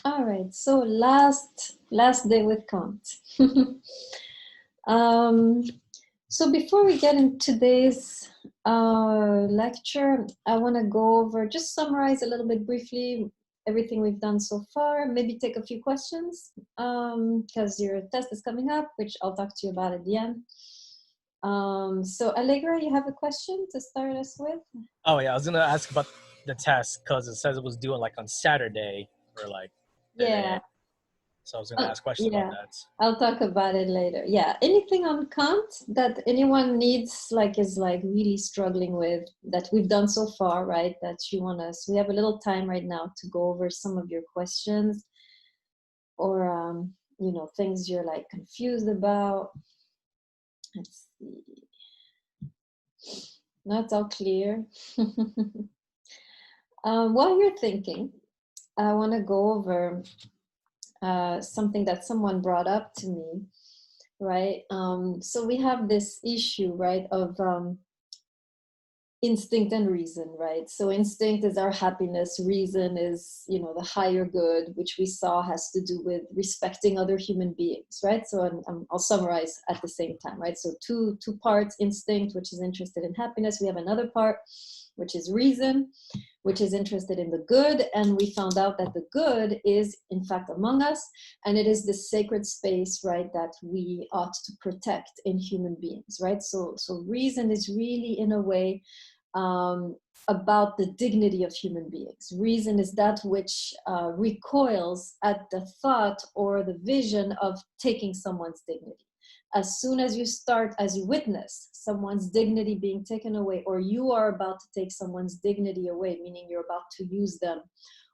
All right. So last day with Kant. um, so before we get into today's lecture, I want to go over, just summarize a little bit briefly everything we've done so far. Maybe take a few questions because your test is coming up, which I'll talk to you about at the end. So Allegra, you have a question to start us with? Oh yeah, I was gonna ask about the test because it says it was due like on Saturday or like today. Yeah. So I was gonna ask questions about Yeah, that. I'll talk about it later. Yeah, anything on Kant that anyone needs, like, is like really struggling with that we've done so far, right? That you want us, we have a little time right now to go over some of your questions or, things you're like confused about. Let's see. Not all clear. While you're thinking, I want to go over something that someone brought up to me, right? So we have this issue, right, of instinct and reason, right? So instinct is our happiness, reason is, the higher good, which we saw has to do with respecting other human beings, right? So I'll summarize at the same time, right? So two parts: instinct, which is interested in happiness. We have another part, which is reason, which is interested in the good. And we found out that the good is in fact among us, and it is the sacred space, right, that we ought to protect in human beings, right? So reason is really, in a way, about the dignity of human beings. Reason is that which recoils at the thought or the vision of taking someone's dignity. As soon as you start, as you witness someone's dignity being taken away, or you are about to take someone's dignity away, meaning you're about to use them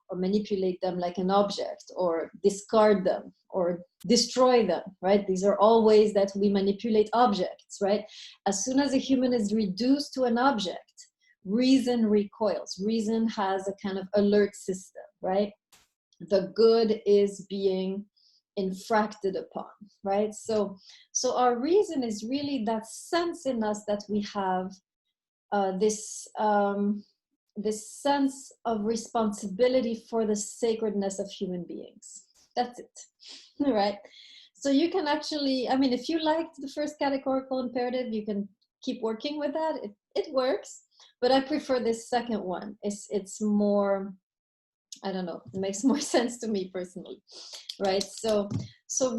or manipulate them like an object, or discard them or destroy them, right? These are all ways that we manipulate objects, right? As soon as a human is reduced to an object, reason recoils. Reason has a kind of alert system, right? The good is being infracted upon, right? So our reason is really that sense in us that we have this sense of responsibility for the sacredness of human beings. That's it, right? So you can actually, I mean, if you liked the first categorical imperative, you can keep working with that. It works, but I prefer this second one. It's more, I don't know, it makes more sense to me personally, right? So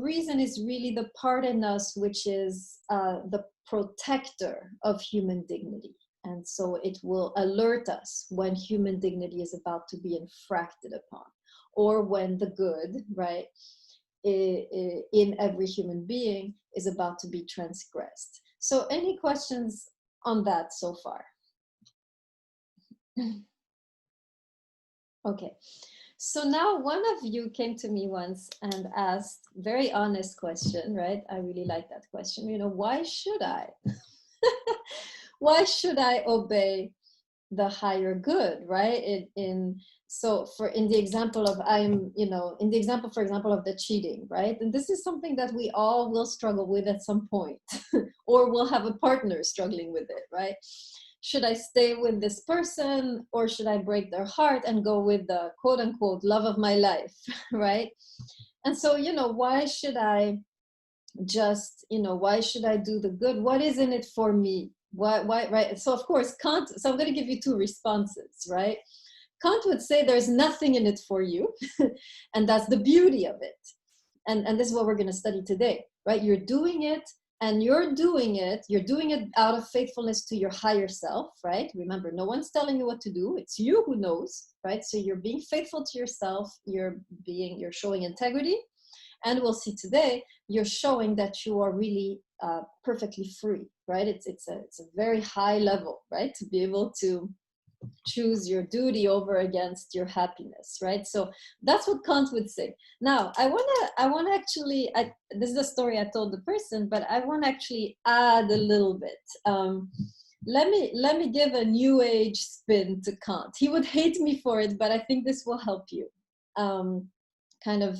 reason is really the part in us which is the protector of human dignity. And so it will alert us when human dignity is about to be infracted upon, or when the good, right, in every human being is about to be transgressed. So any questions on that so far? Okay. So now one of you came to me once and asked, very honest question, right? I really like that question. Why should I? Why should I obey the higher good, right? In the example of in the example, for example, of the cheating, right? And this is something that we all will struggle with at some point, or will have a partner struggling with it, right? Should I stay with this person, or should I break their heart and go with the quote unquote love of my life, right? And so, why should I why should I do the good? What is in it for me? Why, right? So of course, Kant, so I'm going to give you two responses, right? Kant would say there's nothing in it for you, and that's the beauty of it. And this is what we're going to study today, right? You're doing it out of faithfulness to your higher self, right? Remember, no one's telling you what to do. It's you who knows, right? So you're being faithful to yourself. You're showing integrity. And we'll see today, you're showing that you are really perfectly free, right? It's a very high level, right? To be able to choose your duty over against your happiness, right? So that's what Kant would say. Now, I want to actually, this is a story I told the person, but I want to actually add a little bit. Let me give a new age spin to Kant. He would hate me for it, but I think this will help you kind of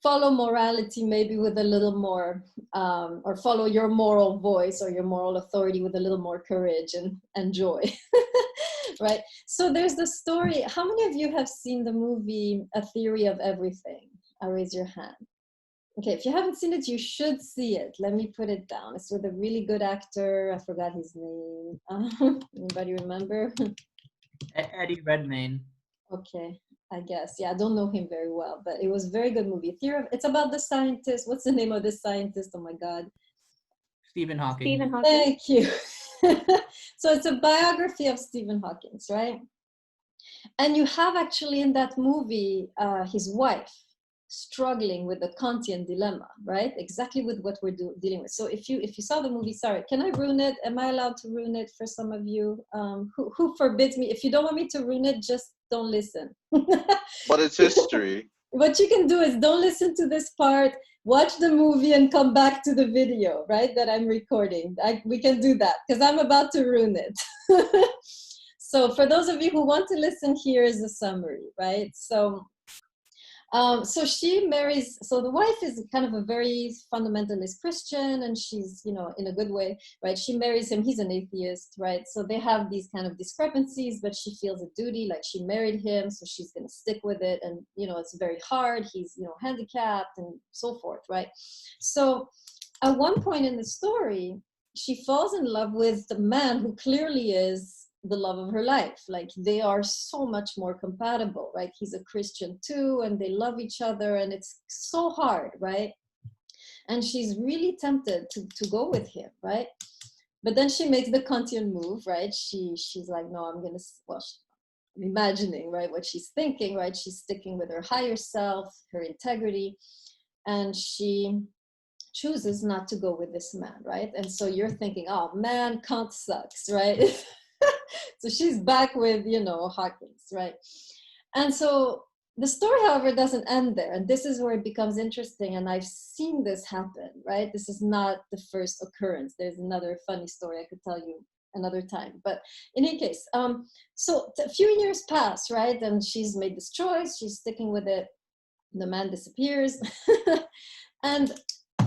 follow morality maybe with a little more, or follow your moral voice or your moral authority with a little more courage and joy. Right? So there's the story. How many of you have seen the movie A Theory of Everything? I'll raise your hand. Okay, if you haven't seen it, you should see it. Let me put it down. It's with a really good actor. I forgot his name. Anybody remember? Eddie Redmayne. Okay, I guess. Yeah, I don't know him very well, but it was a very good movie. It's about the scientist. What's the name of this scientist? Oh my God. Stephen Hawking. Stephen Hawking. Thank you. So it's a biography of Stephen Hawking, right? And you have actually in that movie his wife struggling with the Kantian dilemma, right? Exactly with what we're dealing with. So if you saw the movie, sorry, can I ruin it? Am I allowed to ruin it for some of you? Who forbids me? If you don't want me to ruin it, just don't listen. But it's history. What you can do is don't listen to this part, watch the movie and come back to the video, right, that I'm recording. We can do that because I'm about to ruin it. So for those of you who want to listen, here is the summary, right? So she marries, so the wife is kind of a very fundamentalist Christian, and she's, in a good way, right? She marries him, he's an atheist, right? So they have these kind of discrepancies, but she feels a duty, like she married him, so she's gonna stick with it. And, it's very hard, he's, handicapped and so forth, right? So at one point in the story, she falls in love with the man who clearly is the love of her life. Like they are so much more compatible, right? He's a Christian too, and they love each other, and it's so hard, right? And she's really tempted to go with him, right? But then she makes the Kantian move, right? She's like, no, I'm imagining, right, what she's thinking, right? She's sticking with her higher self, her integrity, and she chooses not to go with this man, right? And so you're thinking, oh man, Kant sucks, right? So she's back with, Hawkins, right? And so the story, however, doesn't end there. And this is where it becomes interesting. And I've seen this happen, right? This is not the first occurrence. There's another funny story I could tell you another time. But in any case, so a few years pass, right? And she's made this choice. She's sticking with it. The man disappears. And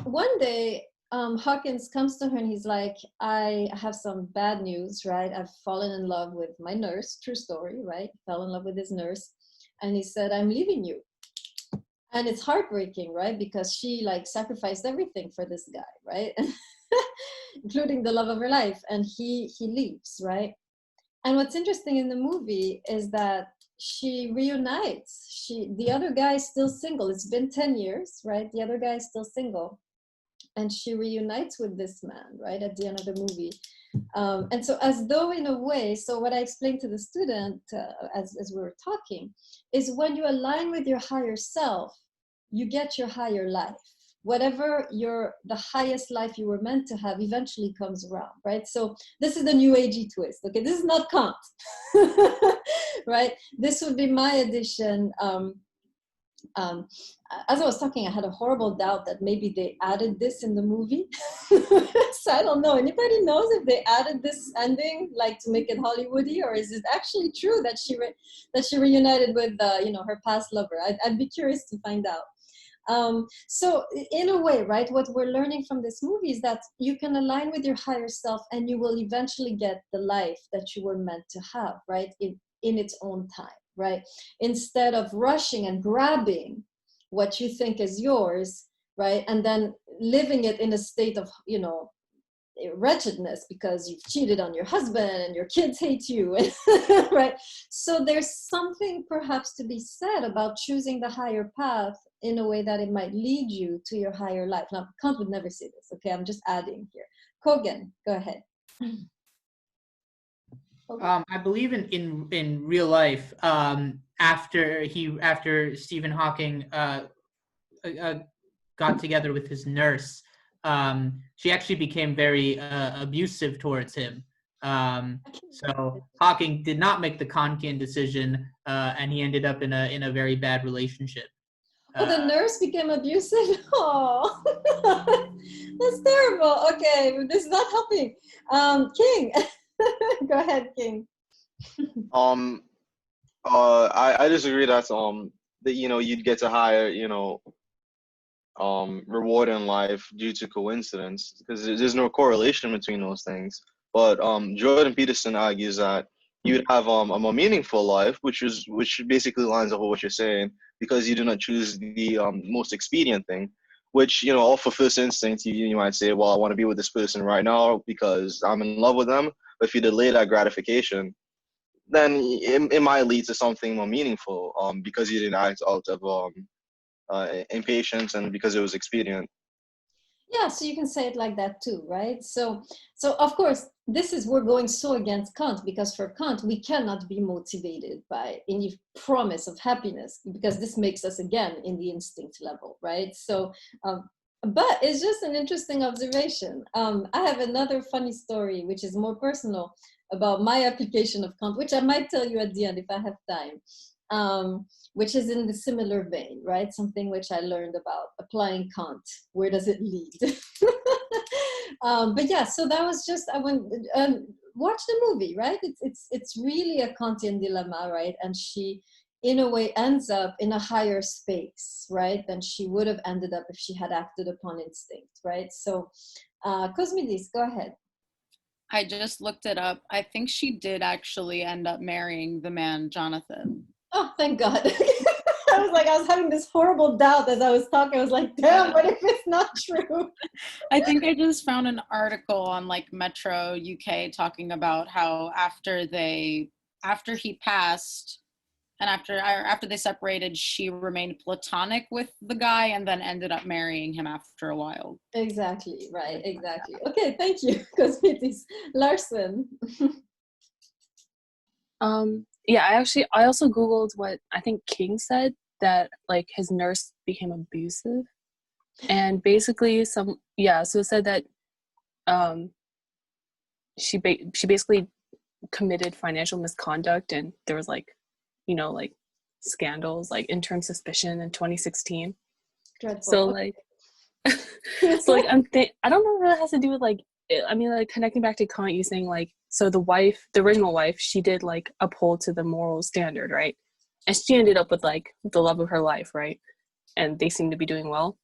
one day, Hawkins comes to her and he's like, I have some bad news, right? I've fallen in love with my nurse, true story, right? Fell in love with his nurse. And he said, I'm leaving you. And it's heartbreaking, right? Because she sacrificed everything for this guy, right? Including the love of her life. And he leaves, right? And what's interesting in the movie is that she reunites. The other guy is still single. It's been 10 years, right? The other guy is still single. And she reunites with this man, right, at the end of the movie. And so as though in a way, so what I explained to the student as we were talking, is when you align with your higher self, you get your higher life. Whatever the highest life you were meant to have eventually comes around, right? So this is the new agey twist, okay? This is not Kant, right? This would be my addition. As I was talking, I had a horrible doubt that maybe they added this in the movie. So I don't know. Anybody knows if they added this ending, to make it Hollywoody, or is it actually true that she reunited with her past lover? I'd be curious to find out. So in a way, right, what we're learning from this movie is that you can align with your higher self, and you will eventually get the life that you were meant to have, right, in its own time. Right? Instead of rushing and grabbing what you think is yours, right? And then living it in a state of, wretchedness because you've cheated on your husband and your kids hate you, right? So there's something perhaps to be said about choosing the higher path in a way that it might lead you to your higher life. Now, Kant would never say this, okay? I'm just adding here. Kogan, go ahead. I believe in real life, after Stephen Hawking got together with his nurse, she actually became very abusive towards him. So Hawking did not make the Kantian decision, and he ended up in a very bad relationship. Oh, the nurse became abusive? Oh, that's terrible. Okay, this is not helping. King. Go ahead, King. I disagree that that you'd get a higher reward in life due to coincidence, because there's no correlation between those things. But Jordan Peterson argues that you'd have a more meaningful life, which basically lines up with what you're saying, because you do not choose the most expedient thing. Which, off of first instinct, you might say, well, I want to be with this person right now because I'm in love with them. But if you delay that gratification, then it might lead to something more meaningful, because you didn't act out of impatience and because it was expedient. Yeah, so you can say it like that too, right? So of course, we're going so against Kant, because for Kant, we cannot be motivated by any promise of happiness, because this makes us again in the instinct level, right? So, but it's just an interesting observation. I have another funny story, which is more personal, about my application of Kant, which I might tell you at the end if I have time. Which is in the similar vein, right? Something which I learned about applying Kant. Where does it lead? But yeah, so that was just, I went, watch the movie, right? It's really a Kantian dilemma, right? And she, in a way, ends up in a higher space, right? Than she would have ended up if she had acted upon instinct, right? So, Cosmidis, go ahead. I just looked it up. I think she did actually end up marrying the man, Jonathan. Oh, thank God. I was having this horrible doubt as I was talking. I was like, damn, what if it's not true? I think I just found an article on like Metro UK talking about how after he passed and after they separated, she remained platonic with the guy and then ended up marrying him after a while. Exactly, right, exactly. Okay, thank you, Cosmitis. Larson. Yeah, I also Googled what I think King said, that like his nurse became abusive, and basically so it said that she basically committed financial misconduct, and there was like scandals, like intern suspicion in 2016. Dreadful. So like so like I don't know what it has to do with like, I mean, like connecting back to Kant, you saying like, so the original wife, she did like uphold to the moral standard, right? And she ended up with like the love of her life, right? And they seem to be doing well.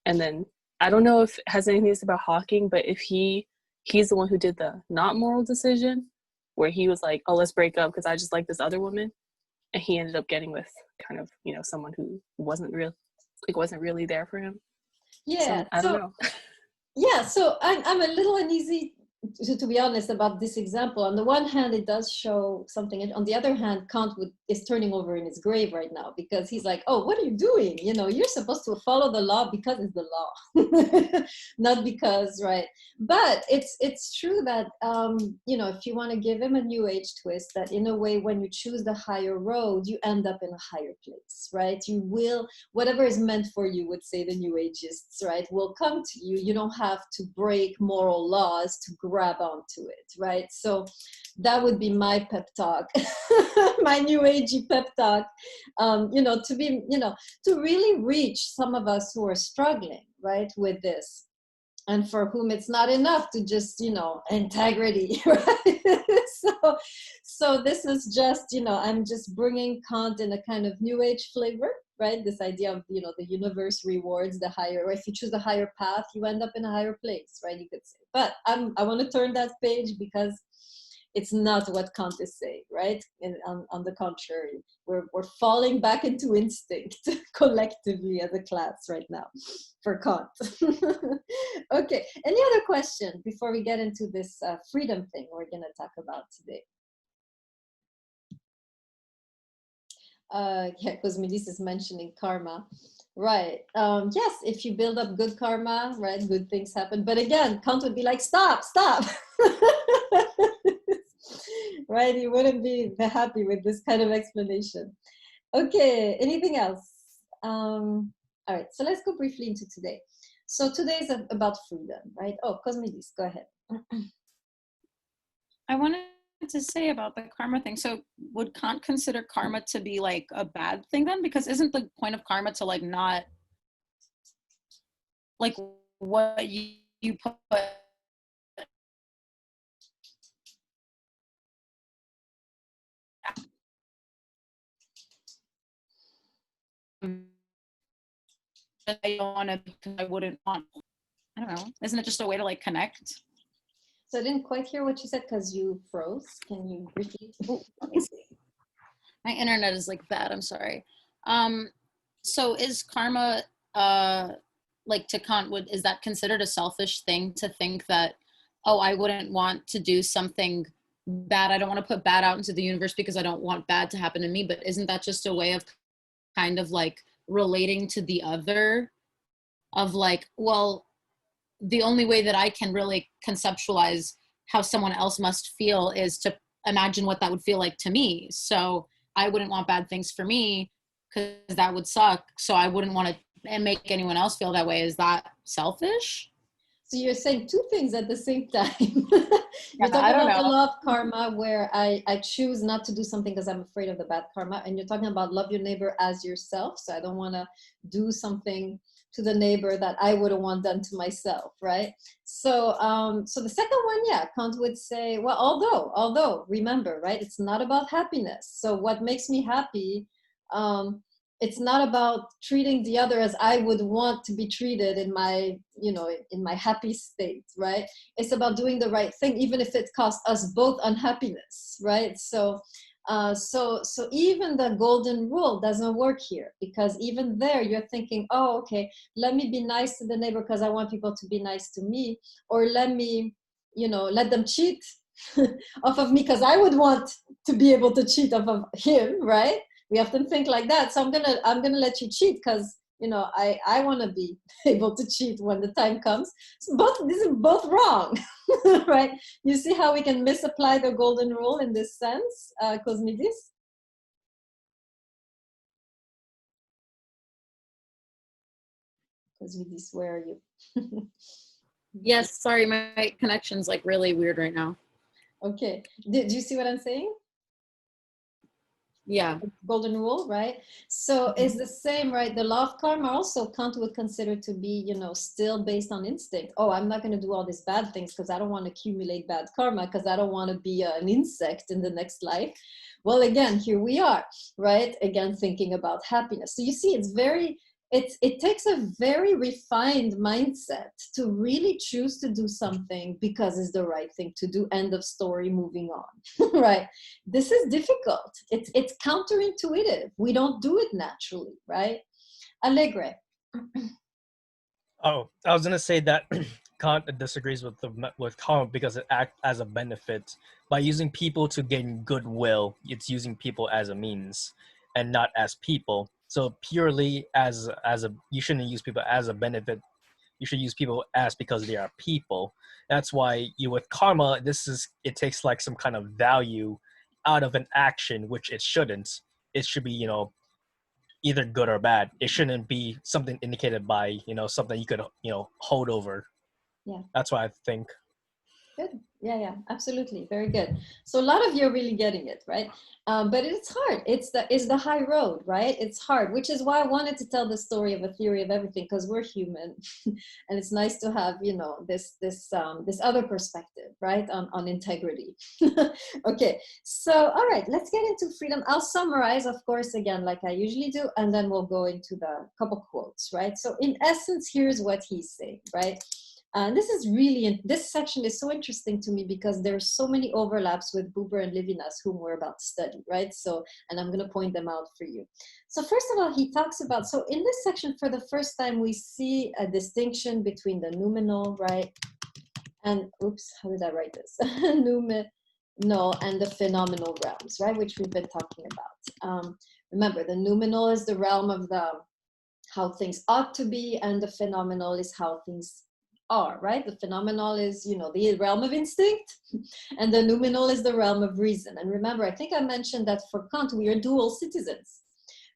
And then I don't know if it has anything to do about Hawking, but if he's the one who did the not moral decision, where he was like, oh, let's break up because I just like this other woman, and he ended up getting with kind of someone who wasn't really there for him. Yeah, so I don't know. Yeah, so I'm a little uneasy, to be honest, about this example. On the one hand, it does show something. And on the other hand, Kant is turning over in his grave right now, because he's like, oh, what are you doing? You're supposed to follow the law because it's the law, not because, right? But it's true that, if you want to give him a new age twist, that in a way, when you choose the higher road, you end up in a higher place, right? You will, whatever is meant for you, would say the new ageists, right, will come to you. You don't have to break moral laws to grab onto it, right? So that would be my pep talk, my new agey pep talk, to really reach some of us who are struggling, right, with this, and for whom it's not enough to just, integrity, right? So this is just, I'm just bringing Kant in a kind of new age flavor, right? This idea of, the universe rewards the higher, or if you choose a higher path, you end up in a higher place, right? You could say. But I want to turn that page, because it's not what Kant is saying, right? And on the contrary, we're falling back into instinct collectively as a class right now for Kant. Okay, any other question before we get into this freedom thing we're going to talk about today? Yeah, because Melissa is mentioning karma. Right. Yes, if you build up good karma, right, good things happen. But again, Kant would be like, stop. Right? He wouldn't be happy with this kind of explanation. Okay, anything else? All right, so let's go briefly into today. So today is about freedom, right? Oh, Cosmidis, go ahead. I wanted to say about the karma thing. So would Kant consider karma to be like a bad thing then? Because isn't the point of karma to like not, like what you put I don't want to because I wouldn't want. I don't know. Isn't it just a way to like connect? So I didn't quite hear what you said because you froze. Can you repeat? Ooh, let me see. My internet is like bad. I'm sorry. So is karma like to Kant? Is that considered a selfish thing to think that, oh, I wouldn't want to do something bad. I don't want to put bad out into the universe because I don't want bad to happen to me. But isn't that just a way of kind of like relating to the other? Of like, well, the only way that I can really conceptualize how someone else must feel is to imagine what that would feel like to me. So I wouldn't want bad things for me because that would suck. So I wouldn't want to make anyone else feel that way. Is that selfish? So you're saying two things at the same time. You're talking I don't about the know. law of karma, where I choose not to do something because I'm afraid of the bad karma. And you're talking about love your neighbor as yourself. So I don't want to do something to the neighbor that I wouldn't want done to myself, right? So so the second one, yeah, Kant would say, well, although remember, right, it's not about happiness. So what makes me happy, it's not about treating the other as I would want to be treated in my, you know, in my happy state, right? It's about doing the right thing, even if it costs us both unhappiness, right? So so even the golden rule doesn't work here, because even there you're thinking, oh, okay, let me be nice to the neighbor because I want people to be nice to me, or let me, you know, let them cheat off of me because I would want to be able to cheat off of him, right? We often think like that. So I'm gonna let you cheat because, you know, I want to be able to cheat when the time comes. So this is both wrong, right? You see how we can misapply the golden rule in this sense, Cosmidis? Cosmidis, where are you? Yes, sorry, my connection's like really weird right now. Okay, did you see what I'm saying? Yeah. Golden rule, right? So it's the same, right? The law of karma also Kant would consider to be, you know, still based on instinct. Oh, I'm not going to do all these bad things because I don't want to accumulate bad karma, because I don't want to be an insect in the next life. Well, again, here we are, right? Again, thinking about happiness. So you see, it's very, it takes a very refined mindset to really choose to do something because it's the right thing to do. End of story, moving on, right? This is difficult. It's counterintuitive. We don't do it naturally, right? Allegre. Oh, I was gonna say that Kant disagrees with karma because it acts as a benefit. By using people to gain goodwill, it's using people as a means and not as people. So purely as a, you shouldn't use people as a benefit. You should use people as because they are people. That's why you with karma, it takes like some kind of value out of an action, which it shouldn't. It should be, you know, either good or bad. It shouldn't be something indicated by, you know, something you could, you know, hold over. Yeah. That's what I think. Good. Yeah, absolutely. Very good. So a lot of you are really getting it, right? But it's hard. It's the high road, right? It's hard, which is why I wanted to tell the story of a theory of everything, because we're human, and it's nice to have, you know, this other perspective, right, on integrity. Okay. So all right, let's get into freedom. I'll summarize, of course, again, like I usually do, and then we'll go into the couple quotes, right? So in essence, here's what he's saying, right? This section is so interesting to me because there's so many overlaps with Buber and Levinas, whom we're about to study, right? So, and I'm going to point them out for you. So first of all, he talks about, so in this section, for the first time, we see a distinction between the noumenal, right? And, oops, how did I write this? Noumenal and the phenomenal realms, right? Which we've been talking about. Remember, the noumenal is the realm of how things ought to be, and the phenomenal is how things are, right? The phenomenal is, you know, the realm of instinct, and the noumenal is the realm of reason. And remember, I think I mentioned that for Kant, we are dual citizens,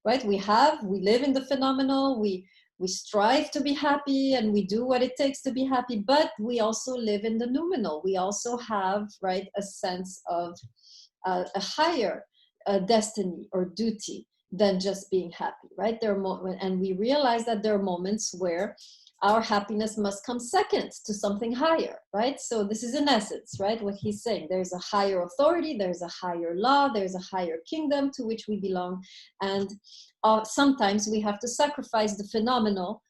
right? We live in the phenomenal, we strive to be happy, and we do what it takes to be happy, but we also live in the noumenal. We also have, right, a sense of a higher destiny or duty than just being happy, right? And we realize that there are moments where our happiness must come second to something higher, right? So this is in essence, right, what he's saying. There's a higher authority, there's a higher law, there's a higher kingdom to which we belong, and sometimes we have to sacrifice the phenomenal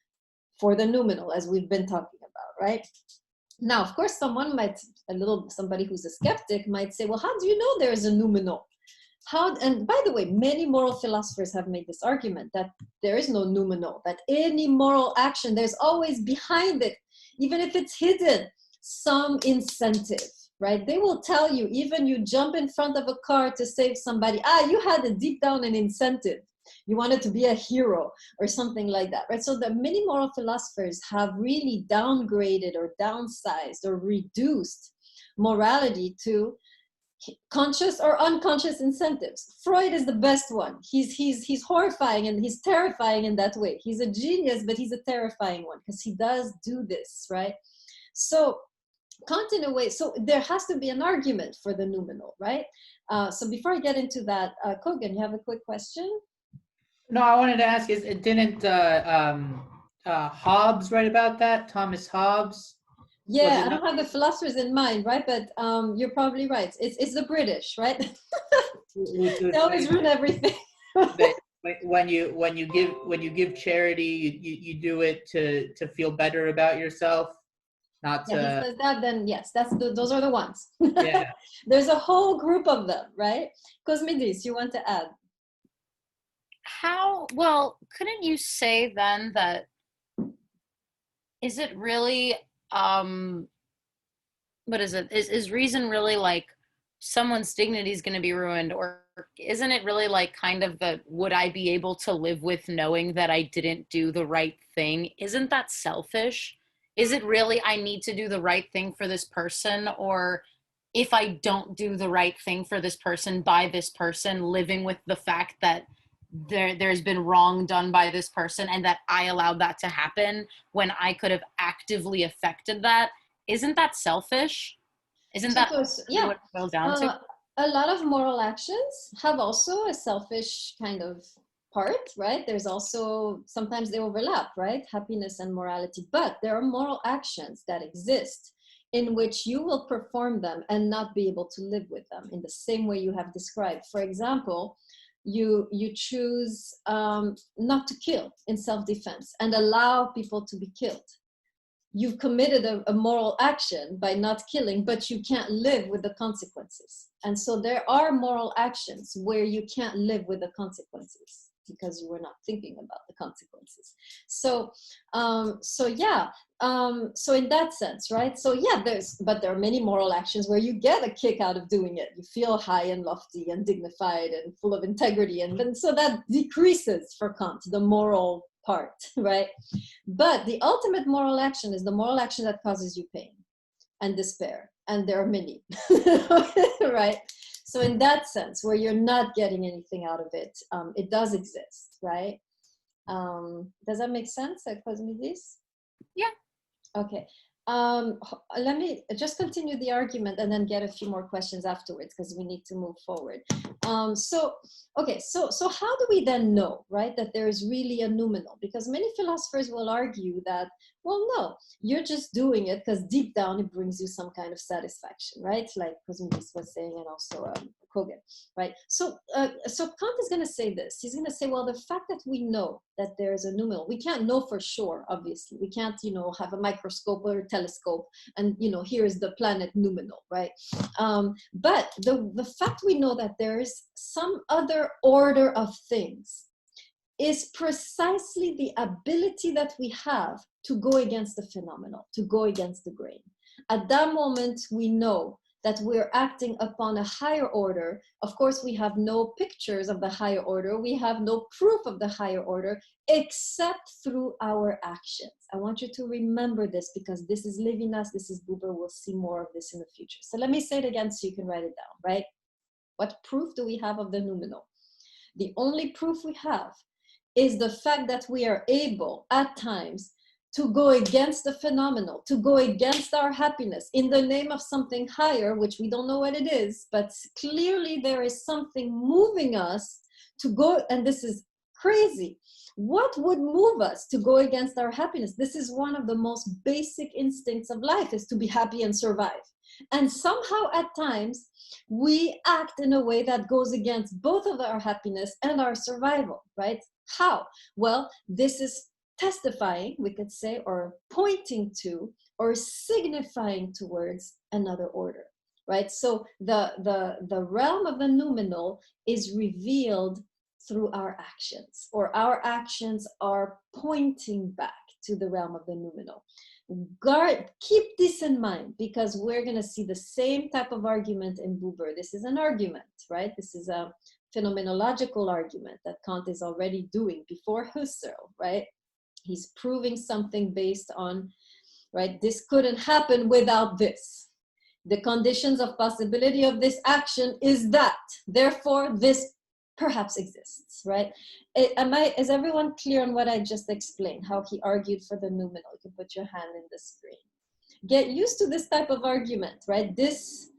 for the noumenal, as we've been talking about, right? Now, of course, somebody who's a skeptic might say, well, how do you know there is a noumenal? And by the way, many moral philosophers have made this argument that there is no noumenal, that any moral action, there's always behind it, even if it's hidden, some incentive, right? They will tell you, even you jump in front of a car to save somebody, you had a deep down an incentive. You wanted to be a hero or something like that, right? So the many moral philosophers have really downgraded or downsized or reduced morality to conscious or unconscious incentives. Freud is the best one. He's horrifying and he's terrifying in that way. He's a genius, but he's a terrifying one because he does do this, right? So Kant, in a way, so there has to be an argument for the noumenal, right? So before I get into that, Kogan, you have a quick question? No, I wanted to ask, didn't Hobbes write about that? Thomas Hobbes? Yeah, I don't have the philosophers in mind, right? But you're probably right. It's the British, right? They always ruin everything. when you give charity, you do it to feel better about yourself, not to. Yeah, he says that. Then yes, those are the ones. Yeah. There's a whole group of them, right? Cosmidis, you want to add? Couldn't you say then that, is it really, what is it? Is reason really like someone's dignity is going to be ruined, or isn't it really like kind of would I be able to live with knowing that I didn't do the right thing? Isn't that selfish? Is it really I need to do the right thing for this person, or if I don't do the right thing for this person by this person, living with the fact that there's been wrong done by this person and that I allowed that to happen when I could have actively affected that? Isn't that selfish? Isn't that what it boils down to? A lot of moral actions have also a selfish kind of part, right? There's also, sometimes they overlap, right? Happiness and morality, but there are moral actions that exist in which you will perform them and not be able to live with them in the same way you have described. For example, you choose not to kill in self-defense and allow people to be killed. You've committed a moral action by not killing, but you can't live with the consequences. And so there are moral actions where you can't live with the consequences because you were not thinking about the consequences. So in that sense, right? So yeah, but there are many moral actions where you get a kick out of doing it. You feel high and lofty and dignified and full of integrity. And then, so that decreases for Kant, the moral part, right? But the ultimate moral action is the moral action that causes you pain and despair. And there are many, right? So in that sense, where you're not getting anything out of it, it does exist, right? Does that make sense, Cosmidis? Yeah. Okay. Let me just continue the argument and then get a few more questions afterwards because we need to move forward. So how do we then know, right, that there is really a noumenal? Because many philosophers will argue that, well, no, you're just doing it because deep down it brings you some kind of satisfaction, right? Like Cosmidis was saying, and also Kogan, right? So Kant is going to say this. He's going to say, well, the fact that we know that there is a noumenal, we can't know for sure, obviously. We can't, have a microscope or a telescope and, here is the planet noumenal, right? But the fact we know that there is some other order of things is precisely the ability that we have to go against the phenomenal, to go against the grain. At that moment, we know that we're acting upon a higher order. Of course, we have no pictures of the higher order. We have no proof of the higher order, except through our actions. I want you to remember this because this is Levinas, this is Buber. We'll see more of this in the future. So let me say it again so you can write it down, right? What proof do we have of the noumenal? The only proof we have is the fact that we are able at times to go against the phenomenal, to go against our happiness in the name of something higher, which we don't know what it is, but clearly there is something moving us to go, and this is crazy. What would move us to go against our happiness? This is one of the most basic instincts of life, is to be happy and survive. And somehow at times, we act in a way that goes against both of our happiness and our survival, right? How? Well, this is testifying, we could say, or pointing to, or signifying towards another order, right? So the realm of the noumenal is revealed through our actions, or our actions are pointing back to the realm of the noumenal. Keep this in mind, because we're going to see the same type of argument in Buber. This is an argument, right? This is a phenomenological argument that Kant is already doing before Husserl, right? He's proving something based on, right, this couldn't happen without this. The conditions of possibility of this action is that, therefore this perhaps exists, right? Is everyone clear on what I just explained, how he argued for the noumenal? You can put your hand in the screen. Get used to this type of argument, right? This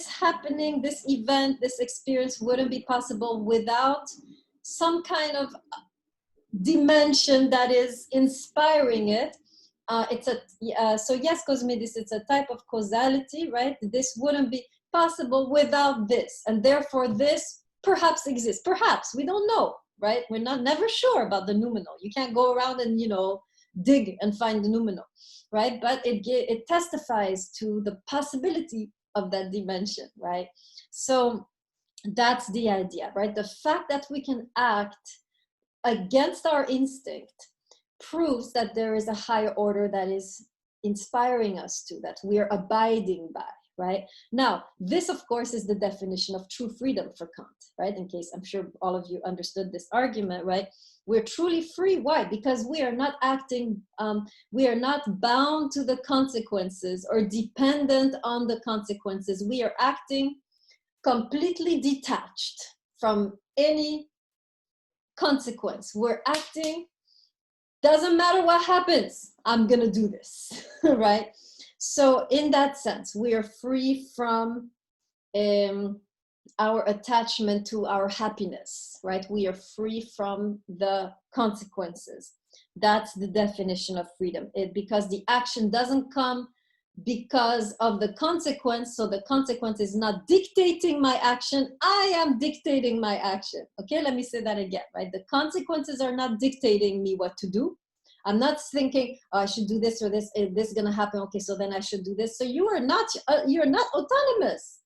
happening, this event, this experience wouldn't be possible without some kind of dimension that is inspiring it. So yes, Cosmidis, it's a type of causality, right? This wouldn't be possible without this, and therefore this perhaps exists. Perhaps, we don't know, right? We're never sure about the noumenal. You can't go around and, dig and find the noumenal, right? But it testifies to the possibility of that dimension, right? So that's the idea, right? The fact that we can act against our instinct proves that there is a higher order that is inspiring us to, that we're abiding by, right? Now, this, of course, is the definition of true freedom for Kant, right? In case I'm sure all of you understood this argument, right? We're truly free. Why? Because we are not acting, we are not bound to the consequences or dependent on the consequences. We are acting completely detached from any consequence. We're acting, doesn't matter what happens, I'm gonna do this, right? So in that sense, we are free from our attachment to our happiness, right? We are free from the consequences. That's the definition of freedom. Because the action doesn't come because of the consequence, so the consequence is not dictating my action, I am dictating my action. Okay, let me say that again, right? The consequences are not dictating me what to do. I'm not thinking, oh, I should do this or this, this is gonna happen, okay, so then I should do this. So you're not autonomous.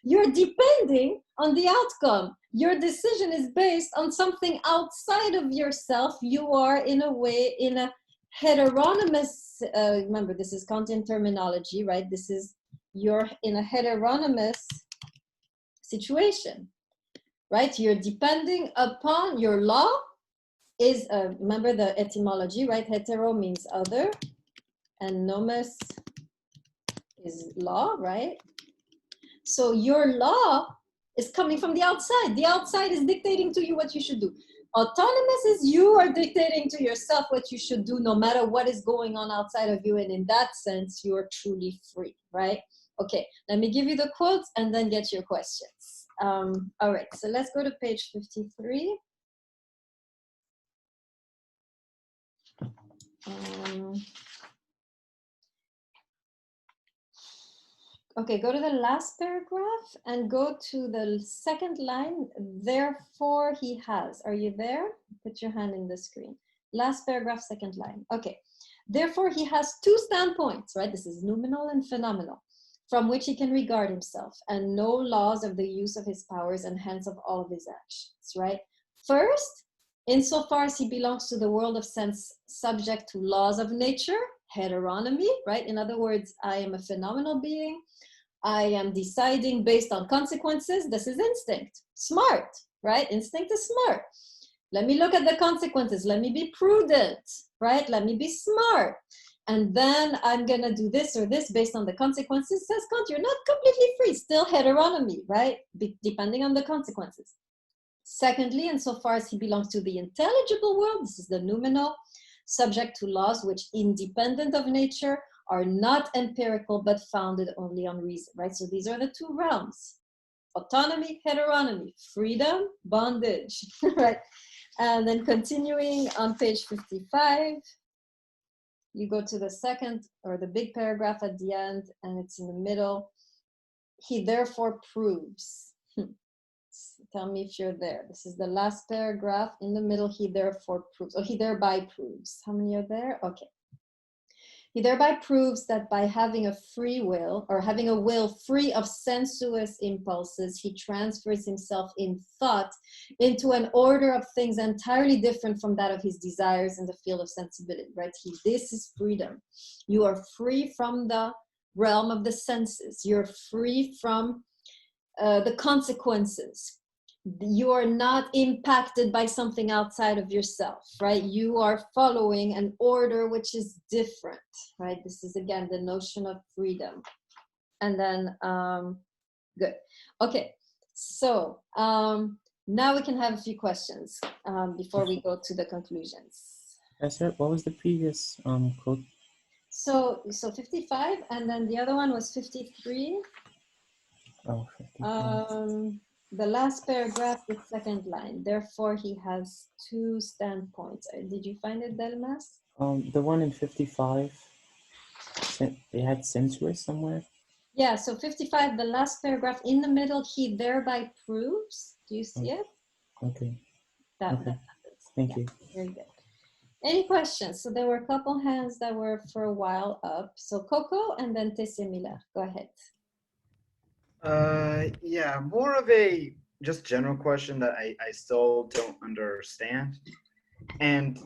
You're depending on the outcome. Your decision is based on something outside of yourself. You are, in a way, in a heteronymous, remember, this is Kantian terminology, right? This is, you're in a heteronymous situation, right? You're depending upon your law is, remember the etymology, right? Hetero means other, and nomos is law, right? So your law is coming from the outside. The outside is dictating to you what you should do. Autonomous is you are dictating to yourself what you should do no matter what is going on outside of you. And in that sense, you are truly free, right? Okay, let me give you the quotes and then get your questions. All right, so let's go to page 53. Okay, go to the last paragraph and go to the second line. Therefore, he has. Are you there? Put your hand in the screen. Last paragraph, second line. Okay. Therefore, he has two standpoints, right? This is noumenal and phenomenal, from which he can regard himself, and no laws of the use of his powers and hence of all of his actions, right? First, insofar as he belongs to the world of sense, subject to laws of nature, heteronomy, right? In other words, I am a phenomenal being. I am deciding based on consequences. This is instinct. Smart, right? Instinct is smart. Let me look at the consequences. Let me be prudent, right? Let me be smart. And then I'm going to do this or this based on the consequences. Says Kant, you're not completely free. Still heteronomy, right? Depending on the consequences. Secondly, insofar as he belongs to the intelligible world, this is the noumenal, subject to laws which, independent of nature, are not empirical but founded only on reason, right? So these are the two realms: autonomy, heteronomy, freedom, bondage, right? And then continuing on page 55, you go to the second or the big paragraph at the end, and it's in the middle. He therefore proves. Tell me if you're there. This is the last paragraph. In the middle, he therefore proves, or he thereby proves. How many are there? Okay. He thereby proves that by having a free will, or having a will free of sensuous impulses, he transfers himself in thought into an order of things entirely different from that of his desires in the field of sensibility, right? This is freedom. You are free from the realm of the senses. You're free from the consequences. You are not impacted by something outside of yourself, right? You are following an order which is different, right? This is, again, the notion of freedom. And then, good. Okay, so now we can have a few questions before we go to the conclusions. Sir, what was the previous quote? So 55, and then the other one was 53. Oh, 55. The last paragraph, the second line. Therefore, he has two standpoints. Did you find it, Delmas? The one in 55, they had sensuous somewhere. Yeah, so 55, the last paragraph in the middle, he thereby proves. Do you see it? Okay. That Okay. happens. Thank you. Very good. Any questions? So there were a couple hands that were for a while up. So Coco and then Tessie Miller. Go ahead. Yeah, more of a just general question that I still don't understand. And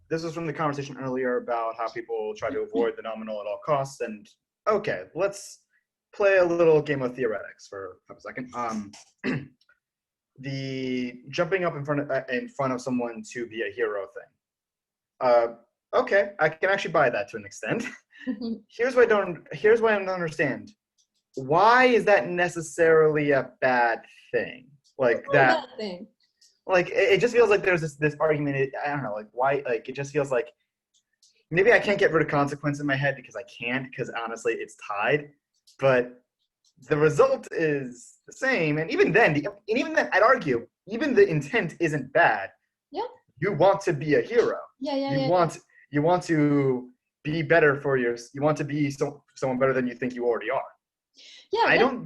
this was from the conversation earlier about how people try to avoid the nominal at all costs. And okay, let's play a little game of theoretics for a second. The jumping up in front of someone to be a hero thing. Okay, I can actually buy that to an extent. Here's what I don't understand. Why is that necessarily a bad thing? Like that. Bad thing. Like it just feels like there's this argument. I don't know, like why? Like it just feels like maybe I can't get rid of consequence in my head because I can't, because honestly it's tied. But the result is the same, and even then, I'd argue even the intent isn't bad. Yeah. You want to be a hero. You want to be better for you want to be someone better than you think you already are. Yeah, I don't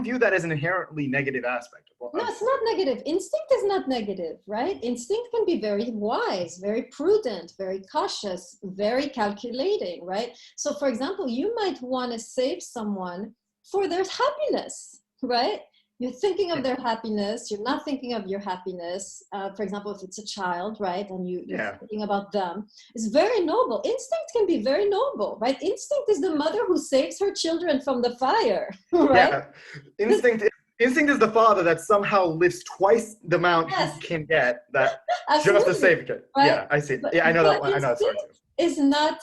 view that as an inherently negative aspect. No, it's not negative. Instinct is not negative, right? Instinct can be very wise, very prudent, very cautious, very calculating, right? So for example, you might want to save someone for their happiness, right? You're thinking of their happiness. You're not thinking of your happiness. For example, if it's a child, right? And you're thinking about them. It's very noble. Instinct can be very noble, right? Instinct is the mother who saves her children from the fire, right? Yeah. Instinct is the father that somehow lifts twice the amount he can get that just to save a kid. Right? Yeah, I see. Yeah, I know that one. I know that story too. It's not,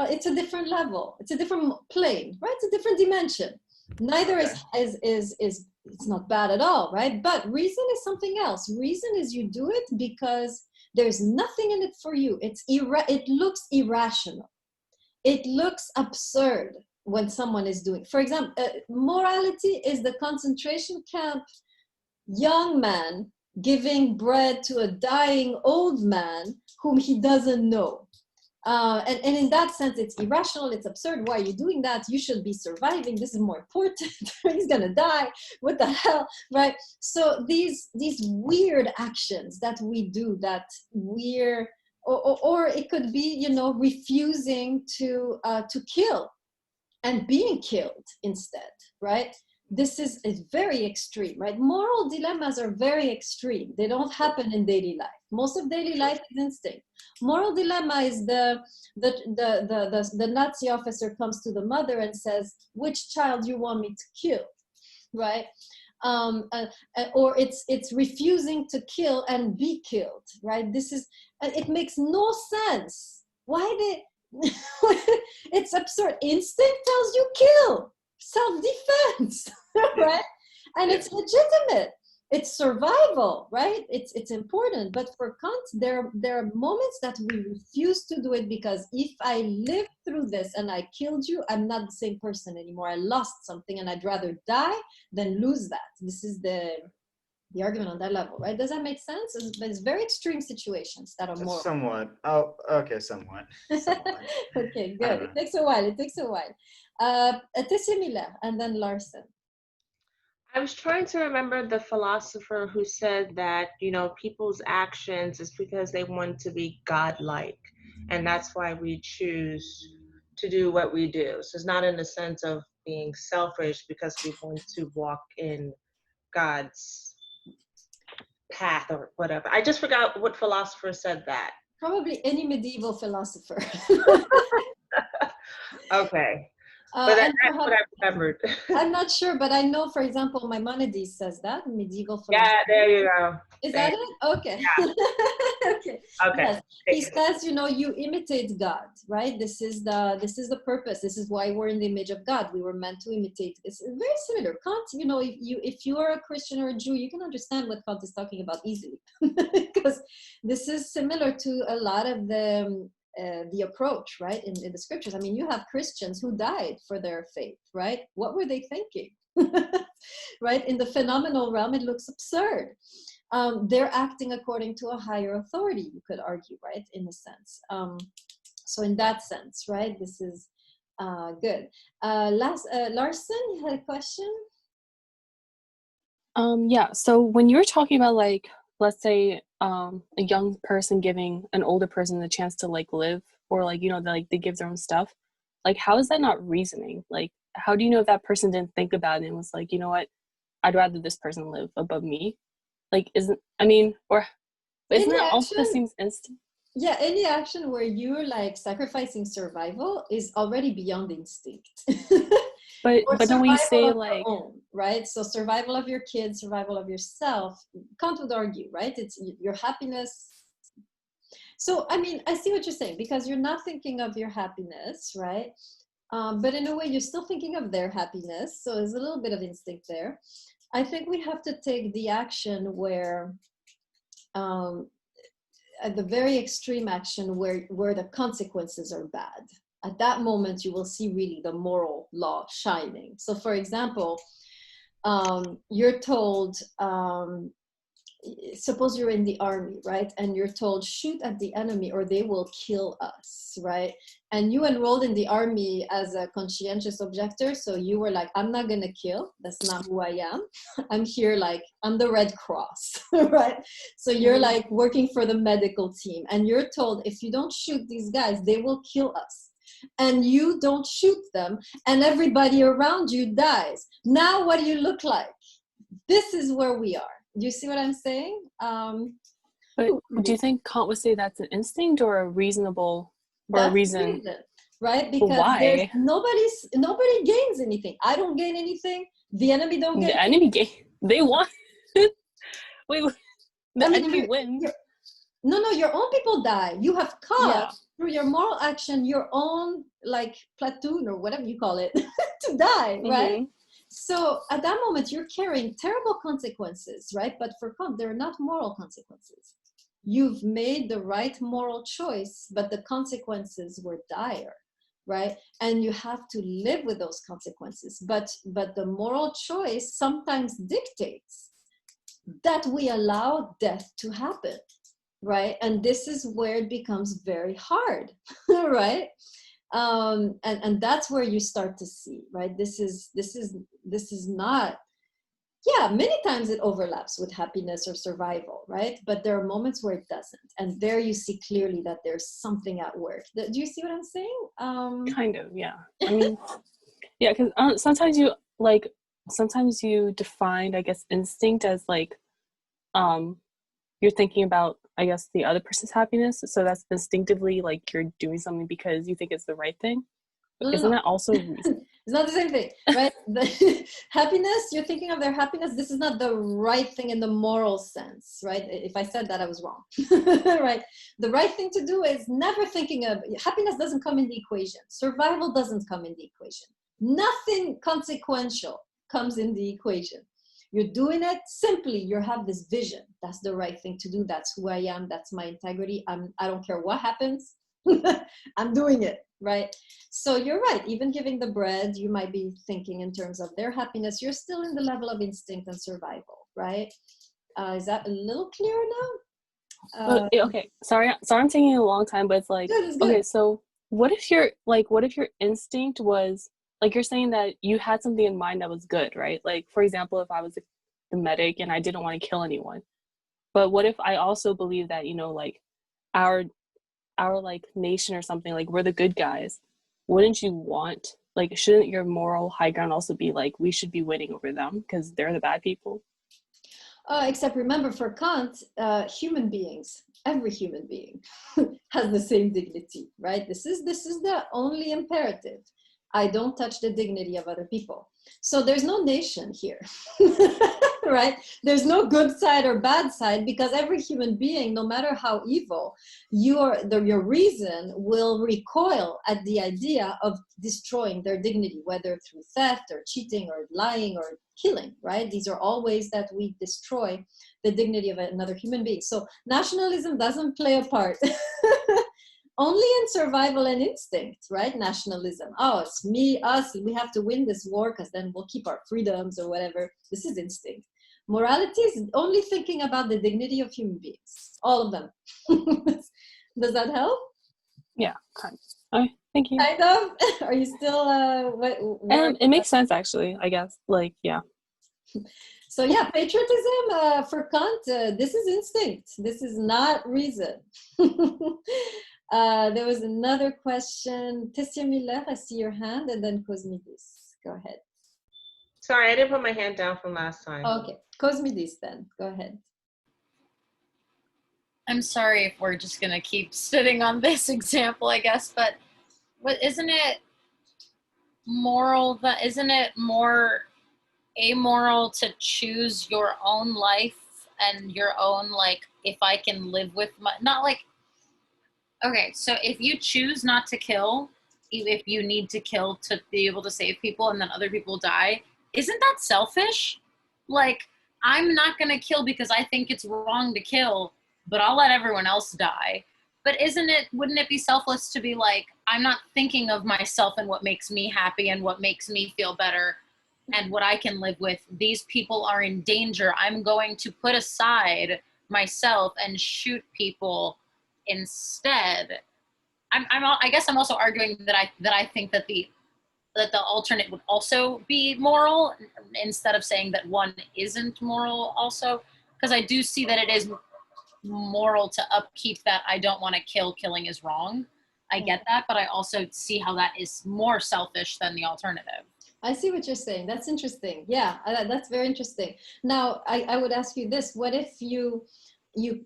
it's a different level. It's a different plane, right? It's a different dimension. Neither is it's not bad at all, right? But reason is something else. Reason is you do it because there's nothing in it for you. It looks irrational. It looks absurd when someone is doing. For example, morality is the concentration camp young man giving bread to a dying old man whom he doesn't know. And in that sense, it's irrational, it's absurd. Why are you doing that? You should be surviving. This is more important. He's gonna die. What the hell, right? So these weird actions that we do, that we're, or it could be, refusing to kill and being killed instead, right? This is very extreme, right? Moral dilemmas are very extreme. They don't happen in daily life. Most of daily life is instinct. Moral dilemma is the Nazi officer comes to the mother and says, which child you want me to kill, right? Or it's refusing to kill and be killed, right? It makes no sense. Why it's absurd. Instinct tells you kill, self-defense, right? And it's legitimate. It's survival, right? It's important. But for Kant, there are moments that we refuse to do it because if I lived through this and I killed you, I'm not the same person anymore. I lost something and I'd rather die than lose that. This is the argument on that level, right? Does that make sense? It's very extreme situations that are more. Somewhat. Oh, okay, somewhat. Okay, good. It takes a while. Tessie Miller and then Larson. I was trying to remember the philosopher who said that, people's actions is because they want to be godlike. And that's why we choose to do what we do. So it's not in the sense of being selfish because we want to walk in God's path or whatever. I just forgot what philosopher said that. Probably any medieval philosopher. Okay. But that's what I remembered. I'm not sure, but I know, for example, Maimonides says that, medieval philosophy. Yeah, there you go. Is that it? Okay. Yeah. Okay. Okay. Yes. He says, you imitate God, right? This is the purpose. This is why we're in the image of God. We were meant to imitate. It's very similar. Kant, if you are a Christian or a Jew, you can understand what Kant is talking about easily, because this is similar to a lot of the approach, right, in the scriptures. I mean, you have Christians who died for their faith, right? What were they thinking? Right? In the phenomenal realm, it looks absurd. They're acting according to a higher authority, you could argue, right, in a sense. So in that sense, right, this is good. Larson, you had a question? Yeah, so when you were talking about, like, let's say a young person giving an older person the chance to, like, live, or, like, they give their own stuff, like, how is that not reasoning? Like, how do you know if that person didn't think about it and was like, you know what, I'd rather this person live above me? Like, isn't that also the same instinct? Yeah, any action where you're, like, sacrificing survival is already beyond instinct. But then when you say, like, own, right? So survival of your kids, survival of yourself, Kant would argue, right? It's your happiness. So, I mean, I see what you're saying, because you're not thinking of your happiness, right? But in a way, you're still thinking of their happiness. So there's a little bit of instinct there. I think we have to take the action where, at the very extreme action where the consequences are bad. At that moment, you will see really the moral law shining. So, for example, you're told, suppose you're in the army, right? And you're told, shoot at the enemy or they will kill us, right? And you enrolled in the army as a conscientious objector. So you were like, I'm not going to kill. That's not who I am. I'm here, like, I'm the Red Cross, right? So you're like working for the medical team. And you're told, if you don't shoot these guys, they will kill us. And you don't shoot them. And everybody around you dies. Now, what do you look like? This is where we are. Do you see what I'm saying? But do you think Kant would say that's an instinct or a reasonable reason? Right? Because nobody gains anything. I don't gain anything. The enemy don't gain. The enemy gain. They won. Wait, the enemy wins. No, your own people die. You have caused through your moral action your own, like, platoon or whatever you call it to die, right? So at that moment, you're carrying terrible consequences, right? But for Kant, they're not moral consequences. You've made the right moral choice, but the consequences were dire, right? And you have to live with those consequences. But the moral choice sometimes dictates that we allow death to happen, right? And this is where it becomes very hard, right? And that's where you start to see, right? This is not, many times it overlaps with happiness or survival, right? But there are moments where it doesn't. And there you see clearly that there's something at work. Do you see what I'm saying? Kind of, yeah. I mean, yeah, because sometimes you define, I guess, instinct as, like, you're thinking about, I guess, the other person's happiness. So that's instinctively, like, you're doing something because you think it's the right thing. Isn't that also reason? It's not the same thing, right? The happiness, you're thinking of their happiness. This is not the right thing in the moral sense, right? If I said that, I was wrong, right? The right thing to do is never thinking of, happiness doesn't come in the equation. Survival doesn't come in the equation. Nothing consequential comes in the equation. You're doing it simply, you have this vision. That's the right thing to do. That's who I am. That's my integrity. I don't care what happens. I'm doing it, right? So you're right. Even giving the bread, you might be thinking in terms of their happiness. You're still in the level of instinct and survival, right? Is that a little clearer now? Okay. Sorry, I'm taking a long time, but it's like, good. Okay, so what if your instinct was like you're saying that you had something in mind that was good, right? Like, for example, if I was the medic and I didn't want to kill anyone, but what if I also believe that, you know, like our like nation or something, like we're the good guys? Wouldn't you want, like, shouldn't your moral high ground also be like, we should be winning over them because they're the bad people? Except remember, for Kant, human beings, every human being has the same dignity, right? This is the only imperative. I don't touch the dignity of other people. So there's no nation here, right? There's no good side or bad side, because every human being, no matter how evil, your reason will recoil at the idea of destroying their dignity, whether through theft or cheating or lying or killing, right? These are all ways that we destroy the dignity of another human being. So nationalism doesn't play a part. Only in survival and instinct, right? Nationalism. Oh, it's me, us, we have to win this war because then we'll keep our freedoms or whatever. This is instinct. Morality is only thinking about the dignity of human beings, all of them. Does that help? Yeah, kind of. Okay, thank you. Kind of? Are you still, It makes sense, actually, I guess. Like, yeah. So yeah, patriotism for Kant, this is instinct. This is not reason. There was another question. Tessia Miller, I see your hand, and then Cosmidis. Go ahead. Sorry, I didn't put my hand down from last time. Okay, Cosmidis then. Go ahead. I'm sorry if we're just gonna keep sitting on this example, I guess, but isn't it moral? Isn't it more amoral to choose your own life and your own, like, if I can live with my, not like, okay, so if you choose not to kill, if you need to kill to be able to save people and then other people die, isn't that selfish? Like, I'm not going to kill because I think it's wrong to kill, but I'll let everyone else die. But wouldn't it be selfless to be like, I'm not thinking of myself and what makes me happy and what makes me feel better and what I can live with. These people are in danger. I'm going to put aside myself and shoot people instead. I guess I'm also arguing that I think that the alternate would also be moral, instead of saying that one isn't moral also, because I do see that it is moral to upkeep that I don't want to kill, killing is wrong. I get that, but I also see how that is more selfish than the alternative. I see what you're saying. That's interesting. Yeah, that's very interesting. Now, I would ask you this. What if you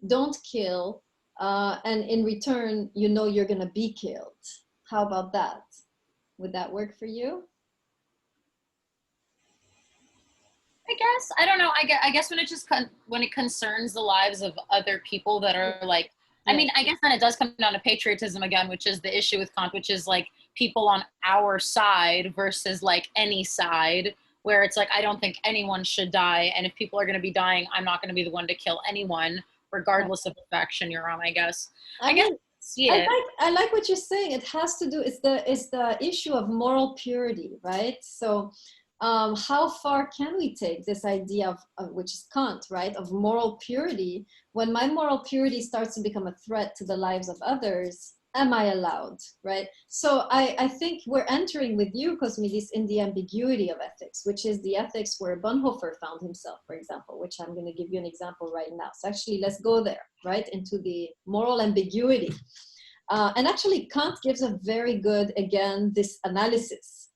don't kill, and in return, you know you're going to be killed? How about that? Would that work for you? I guess. I don't know. I guess when it concerns the lives of other people that are like, I mean, I guess then it does come down to patriotism again, which is the issue with Kant, which is like people on our side versus like any side, where it's like, I don't think anyone should die. And if people are going to be dying, I'm not going to be the one to kill anyone, regardless of the faction you're on, I guess. I like what you're saying. It has to do, it's the issue of moral purity, right? So how far can we take this idea of which is Kant, right, of moral purity? When my moral purity starts to become a threat to the lives of others, am I allowed, right? So I think we're entering with you, Cosmidis, in the ambiguity of ethics, which is the ethics where Bonhoeffer found himself, for example, which I'm going to give you an example right now. So actually, let's go there, right, into the moral ambiguity. And actually, Kant gives a very good, again, this analysis.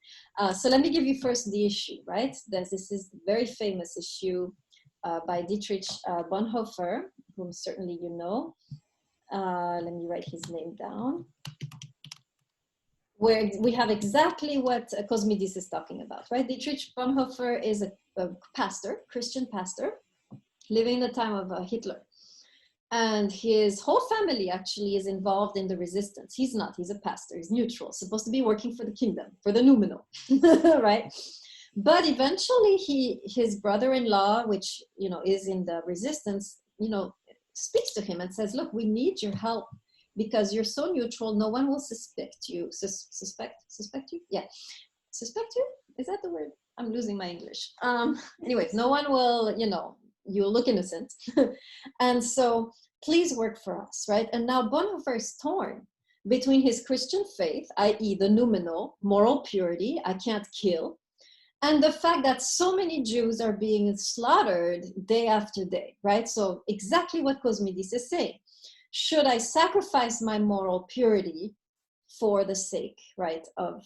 So let me give you first the issue, right? This is the very famous issue by Dietrich Bonhoeffer, whom certainly you know. Let me write his name down. Where we have exactly what Cosmidis is talking about, right? Dietrich Bonhoeffer is a pastor, Christian pastor, living in the time of Hitler. And his whole family actually is involved in the resistance. He's not, he's a pastor, he's neutral, supposed to be working for the kingdom, for the noumenal, right? But eventually his brother-in-law, which, you know, is in the resistance, you know, speaks to him and says, look, we need your help because you're so neutral, no one will suspect you. Suspect you? Yeah. Suspect you? Is that the word? I'm losing my English. Anyways, no one will, you know, you look innocent. And so please work for us, right? And now Bonhoeffer is torn between his Christian faith, i.e. the noumenal, moral purity, I can't kill, and the fact that so many Jews are being slaughtered day after day, right? So exactly what Cosmidis is saying. Should I sacrifice my moral purity for the sake, right, of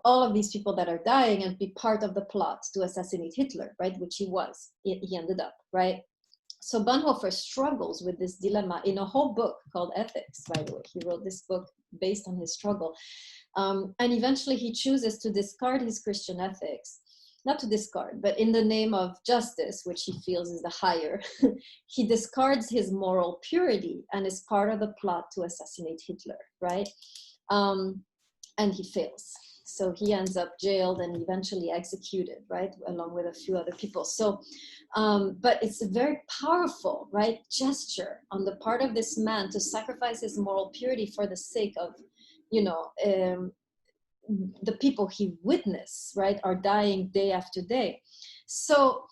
all of these people that are dying and be part of the plot to assassinate Hitler, right, which he was, he ended up, right? So Bonhoeffer struggles with this dilemma in a whole book called Ethics, by the way. He wrote this book based on his struggle. And eventually he chooses to discard his Christian ethics, not to discard, but in the name of justice, which he feels is the higher, he discards his moral purity and is part of the plot to assassinate Hitler, right? And he fails. So he ends up jailed and eventually executed, right? Along with a few other people. So, but it's a very powerful, right, gesture on the part of this man to sacrifice his moral purity for the sake of, you know, the people he witnessed, right, are dying day after day. So,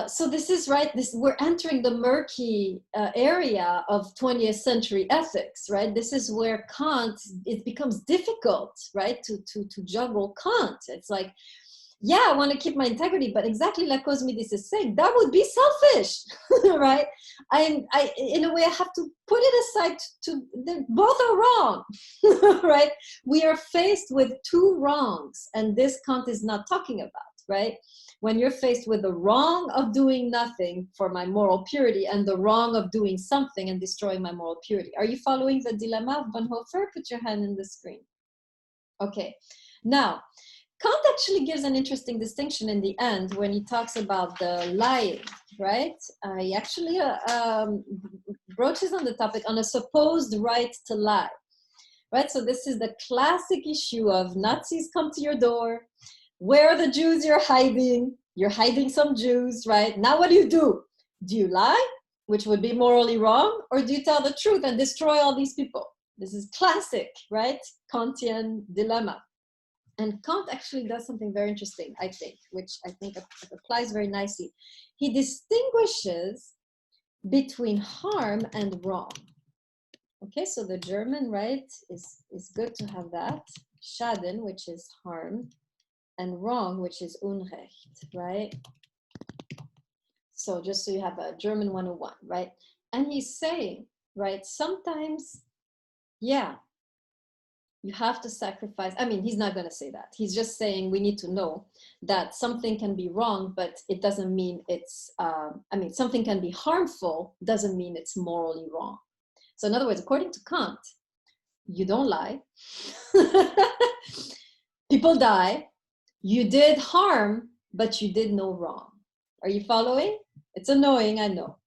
so this is right. We're entering the murky area of 20th century ethics, right? This is where Kant, it becomes difficult, right, to juggle Kant. It's like, yeah, I want to keep my integrity, but exactly like Cosmidis is saying, that would be selfish, right? I, in a way, I have to put it aside. Both are wrong, right? We are faced with two wrongs, and this Kant is not talking about, right? When you're faced with the wrong of doing nothing for my moral purity and the wrong of doing something and destroying my moral purity. Are you following the dilemma of Bonhoeffer? Put your hand in the screen. Okay. Now, Kant actually gives an interesting distinction in the end when he talks about the lying, right? He actually broaches on the topic on a supposed right to lie, right? So this is the classic issue of Nazis come to your door. Where are the Jews you're hiding? You're hiding some Jews, right? Now what do? Do you lie, which would be morally wrong, or do you tell the truth and destroy all these people? This is classic, right? Kantian dilemma. And Kant actually does something very interesting, I think, which I think applies very nicely. He distinguishes between harm and wrong. Okay, so the German, right, is good to have that. Schaden, which is harm, and wrong, which is Unrecht, right? So just so you have a German 101, right? And he's saying, right, sometimes, yeah, you have to sacrifice. I mean, he's not going to say that. He's just saying we need to know that something can be wrong, but it doesn't mean it's, I mean, something can be harmful, doesn't mean it's morally wrong. So in other words, according to Kant, you don't lie. People die. You did harm, but you did no wrong. Are you following? It's annoying, I know.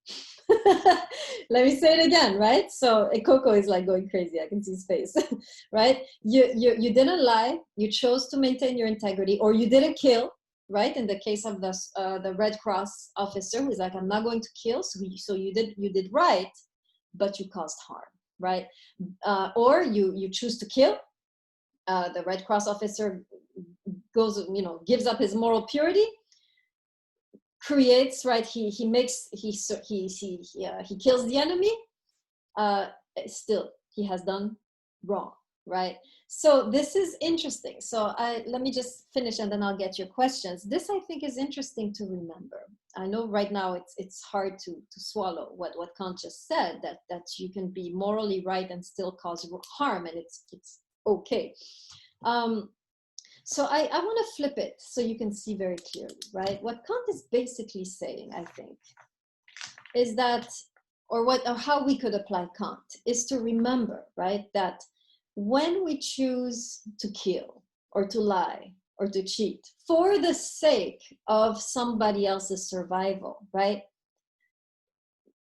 Let me say it again, right? So Coco is like going crazy. I can see his face, right? You didn't lie. You chose to maintain your integrity, or you didn't kill, right? In the case of the Red Cross officer who's like, I'm not going to kill. So you did right, but you caused harm, right? Or you choose to kill. The Red Cross officer goes, gives up his moral purity, creates, right? He kills the enemy. Still, he has done wrong, right? So this is interesting. So let me just finish and then I'll get your questions. This I think is interesting to remember. I know right now it's hard to swallow what Kant just said, that you can be morally right and still cause harm, and it's okay. So I want to flip it so you can see very clearly, right? What Kant is basically saying, I think, is that, or how we could apply Kant, is to remember, right, that when we choose to kill or to lie or to cheat for the sake of somebody else's survival, right?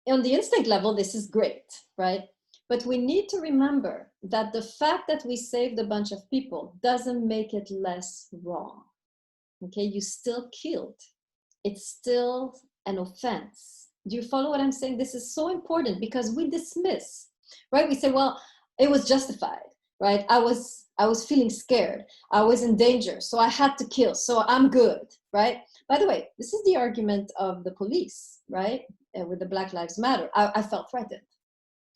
On the instinct level, this is great, right? But we need to remember that the fact that we saved a bunch of people doesn't make it less wrong. Okay, you still killed. It's still an offense. Do you follow what I'm saying? This is so important because we dismiss, right? We say, well, it was justified, right? I was feeling scared. I was in danger, so I had to kill. So I'm good, right? By the way, this is the argument of the police, right? With the Black Lives Matter. I felt threatened.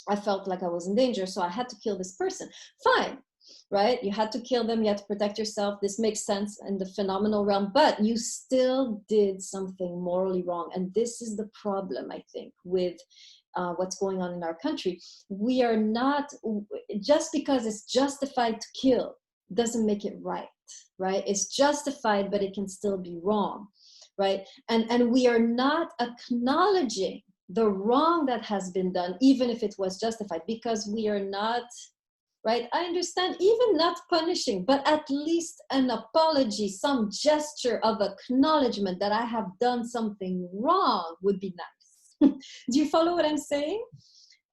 I felt like I was in danger, so I had to kill this person. Fine, right? You had to kill them, you had to protect yourself. This makes sense in the phenomenal realm, but you still did something morally wrong. And this is the problem, I think, with what's going on in our country. We are not, just because it's justified to kill doesn't make it right, right? It's justified, but it can still be wrong, right? And we are not acknowledging the wrong that has been done, even if it was justified, because we are not, right? I understand even not punishing, but at least an apology, some gesture of acknowledgement that I have done something wrong would be nice. Do you follow what I'm saying?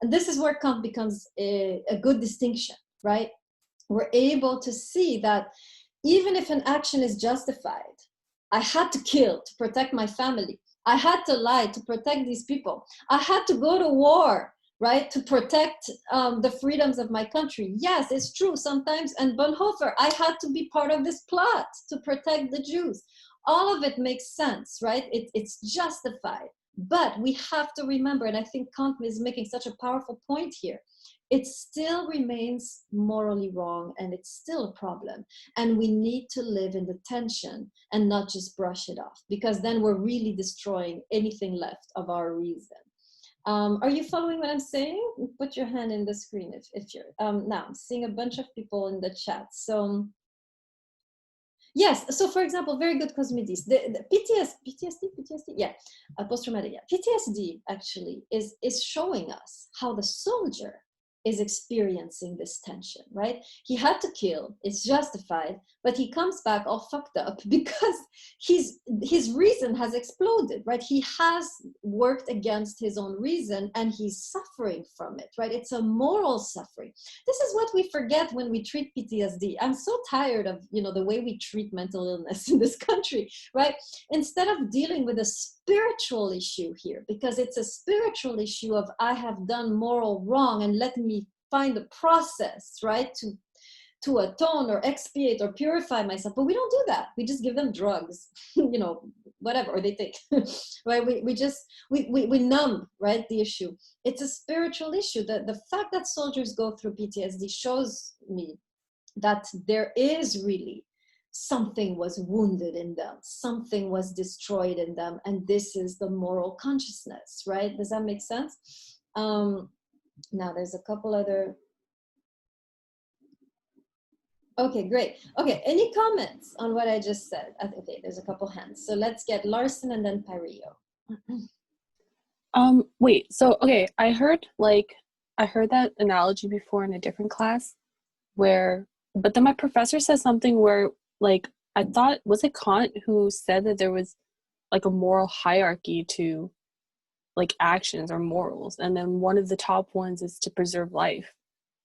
And this is where Kant becomes a good distinction, right? We're able to see that even if an action is justified, I had to kill to protect my family. I had to lie to protect these people. I had to go to war, right, to protect the freedoms of my country. Yes, it's true sometimes. And Bonhoeffer, I had to be part of this plot to protect the Jews. All of it makes sense, right? It's justified. But we have to remember, and I think Kant is making such a powerful point here, it still remains morally wrong and it's still a problem. And we need to live in the tension and not just brush it off, because then we're really destroying anything left of our reason. Are you following what I'm saying? Put your hand in the screen if you're, now I'm seeing a bunch of people in the chat. So yes, so for example, very good Cosmides. The PTSD, yeah, post-traumatic, yeah. PTSD actually is showing us how the soldier is experiencing this tension, right? He had to kill, it's justified, but he comes back all fucked up because his reason has exploded, right? He has worked against his own reason and he's suffering from it, right? It's a moral suffering. This is what we forget when we treat PTSD. I'm so tired of, the way we treat mental illness in this country, right? Instead of dealing with a spiritual issue here, because it's a spiritual issue of I have done moral wrong and let me find a process, right, to atone or expiate or purify myself. But we don't do that. We just give them drugs, whatever, or they take, right? We numb, right, the issue. It's a spiritual issue. The fact that soldiers go through PTSD shows me that there is really something was wounded in them, something was destroyed in them, and this is the moral consciousness, right? Does that make sense? Now there's a couple other. Okay, great. Okay, any comments on what I just said? Okay, there's a couple hands. So let's get Larson and then Parillo. Wait, so okay, I heard that analogy before in a different class but then my professor said something where, like, I thought, was it Kant who said that there was like a moral hierarchy to like actions or morals, and then one of the top ones is to preserve life.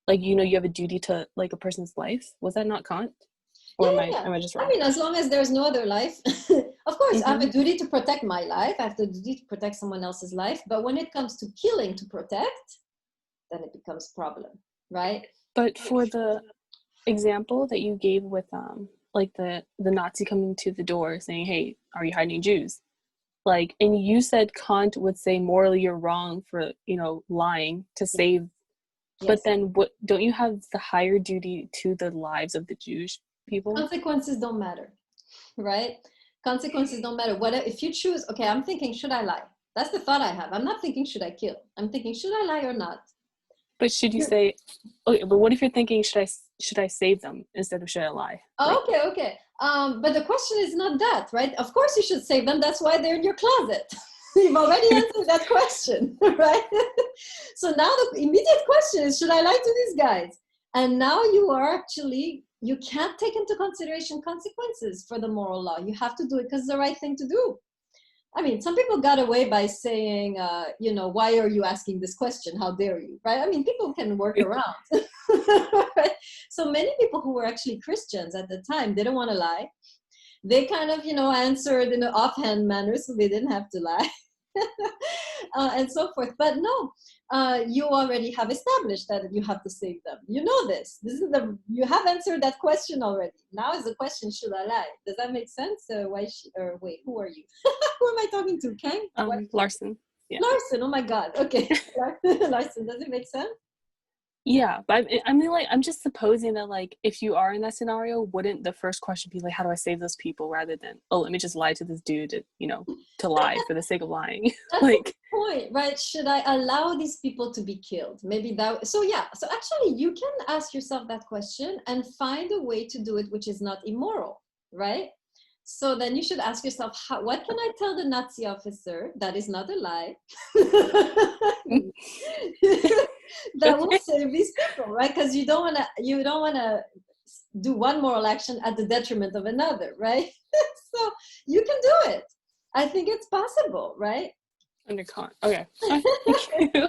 Like, you have a duty to like a person's life. Was that not Kant? Or am I just wrong? I mean, as long as there's no other life, of course, I have a duty to protect my life. I have the duty to protect someone else's life. But when it comes to killing to protect, then it becomes a problem, right? But for the example that you gave with like the Nazi coming to the door saying, "Hey, are you hiding Jews?" Like, and you said Kant would say morally you're wrong for lying to save. Yes. But then don't you have the higher duty to the lives of the Jewish people? Consequences don't matter, right? Consequences don't matter. What if you choose? Okay, I'm thinking, should I lie? That's the thought I have. I'm not thinking, should I kill? I'm thinking, should I lie or not? But should you say, okay, but what if you're thinking, should I save them instead of should I lie? Oh, okay. But the question is not that, right? Of course you should save them. That's why they're in your closet. You've already answered that question, right? So now the immediate question is, should I lie to these guys? And now you can't take into consideration consequences for the moral law. You have to do it because it's the right thing to do. I mean, some people got away by saying, why are you asking this question? How dare you, right? I mean, people can work around. Right? So many people who were actually Christians at the time didn't want to lie. They kind of, answered in an offhand manner, so they didn't have to lie. And so forth. But no, you already have established that you have to save them. You know this. You have answered that question already. Now is the question, should I lie? Does that make sense? Wait, who are you? Who am I talking to? Ken? Larson. Yeah. Larson, oh my God. Okay. Larson, does it make sense? Yeah, but I mean, like, I'm just supposing that, like, if you are in that scenario, wouldn't the first question be like, how do I save those people, rather than, oh, let me just lie to this dude, to lie for the sake of lying. That's Like, the point, right? Should I allow these people to be killed? Maybe that. So yeah. So actually, you can ask yourself that question and find a way to do it which is not immoral, right? So then you should ask yourself, what can I tell the Nazi officer that is not a lie? That will save these people, right? Because you don't want to do one moral action at the detriment of another, right? So you can do it. I think it's possible, right? under con. Okay. Thank you.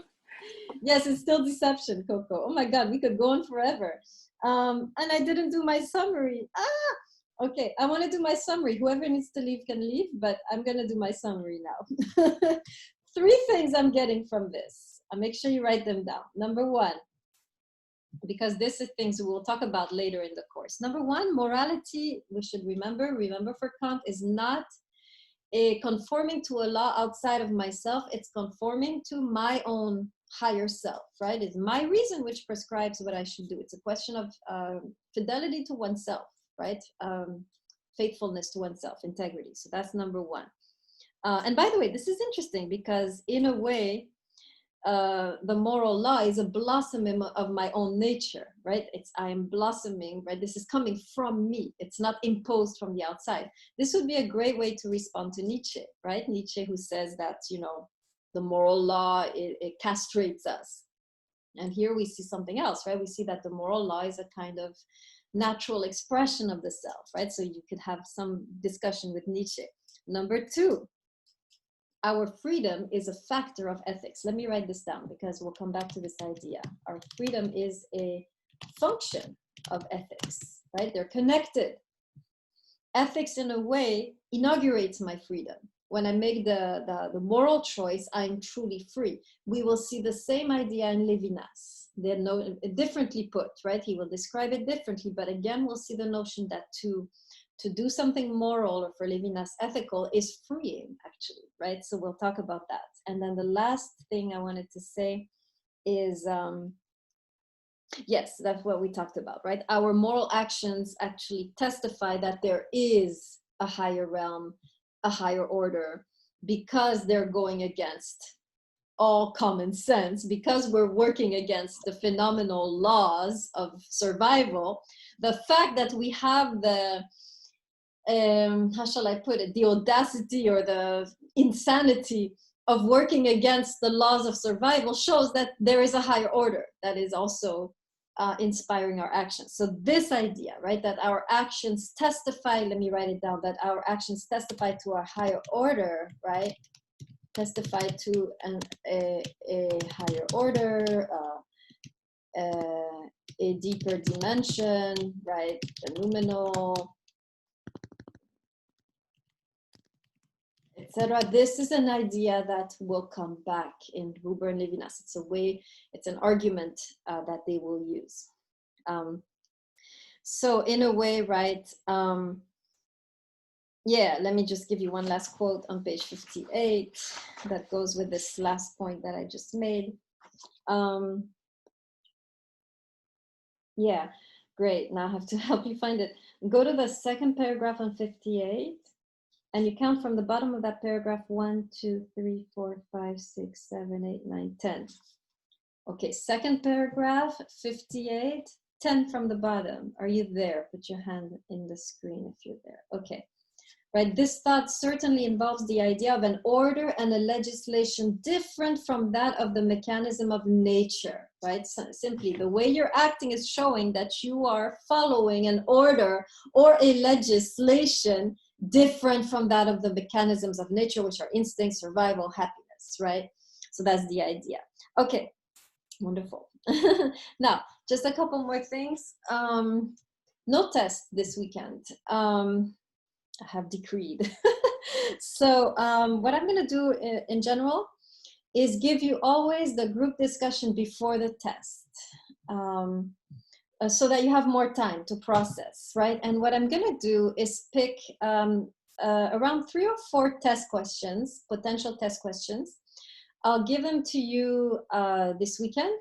Yes, it's still deception, Coco. Oh my God, we could go on forever. And I didn't do my summary. Okay, I want to do my summary. Whoever needs to leave can leave, but I'm going to do my summary now. 3 things I'm getting from this. I'll make sure you write them down. Number 1, because this is things we will talk about later in the course. Number 1, morality, we should remember for Kant, is not a conforming to a law outside of myself. It's conforming to my own higher self, right? It's my reason which prescribes what I should do. It's a question of fidelity to oneself, right? Faithfulness to oneself, integrity. So that's number 1. And by the way, this is interesting because in a way, the moral law is a blossoming of my own nature, right? I am blossoming, right? This is coming from me. It's not imposed from the outside. This would be a great way to respond to Nietzsche, right? Nietzsche, who says that, the moral law, it castrates us. And here we see something else, right? We see that the moral law is a kind of natural expression of the self, right? So you could have some discussion with Nietzsche. Number 2, our freedom is a factor of ethics. Let me write this down because we'll come back to this idea. Our freedom is a function of ethics, right? They're connected. Ethics, in a way, inaugurates my freedom. When I make the moral choice, I'm truly free. We will see the same idea in Levinas. They're differently put, right? He will describe it differently, but again, we'll see the notion that to do something moral, or for Levinas ethical, is freeing, actually, right? So we'll talk about that. And then the last thing I wanted to say is, yes, that's what we talked about, right? Our moral actions actually testify that there is a higher realm, a higher order, because they're going against all common sense, because we're working against the phenomenal laws of survival. The fact that we have the how shall I put it, the audacity or the insanity of working against the laws of survival shows that there is a higher order that is also inspiring our actions. So this idea, right, that our actions testify, let me write it down, that our actions testify to a higher order, right, testify to a higher order, a deeper dimension, right, the noumenal, etc. This is an idea that will come back in Buber and Levinas. It's an argument that they will use. So in a way, right, yeah, let me just give you one last quote on page 58 that goes with this last point that I just made. Yeah, great. Now I have to help you find it. Go to the second paragraph on 58. And you count from the bottom of that paragraph 1, 2, 3, 4, 5, 6, 7, 8, 9, 10. Okay, second paragraph, 58, 10 from the bottom. Are you there? Put your hand in the screen if you're there. Okay, right. This thought certainly involves the idea of an order and a legislation different from that of the mechanism of nature, right? So simply, the way you're acting is showing that you are following an order or a legislation different from that of the mechanisms of nature, which are instinct, survival, happiness, right? So that's the idea. Okay, wonderful. Now, just a couple more things. No test this weekend. I have decreed. So what I'm gonna do in general is give you always the group discussion before the test. So that you have more time to process, right? And what I'm gonna do is pick around 3 or 4 test questions, potential test questions, I'll give them to you this weekend,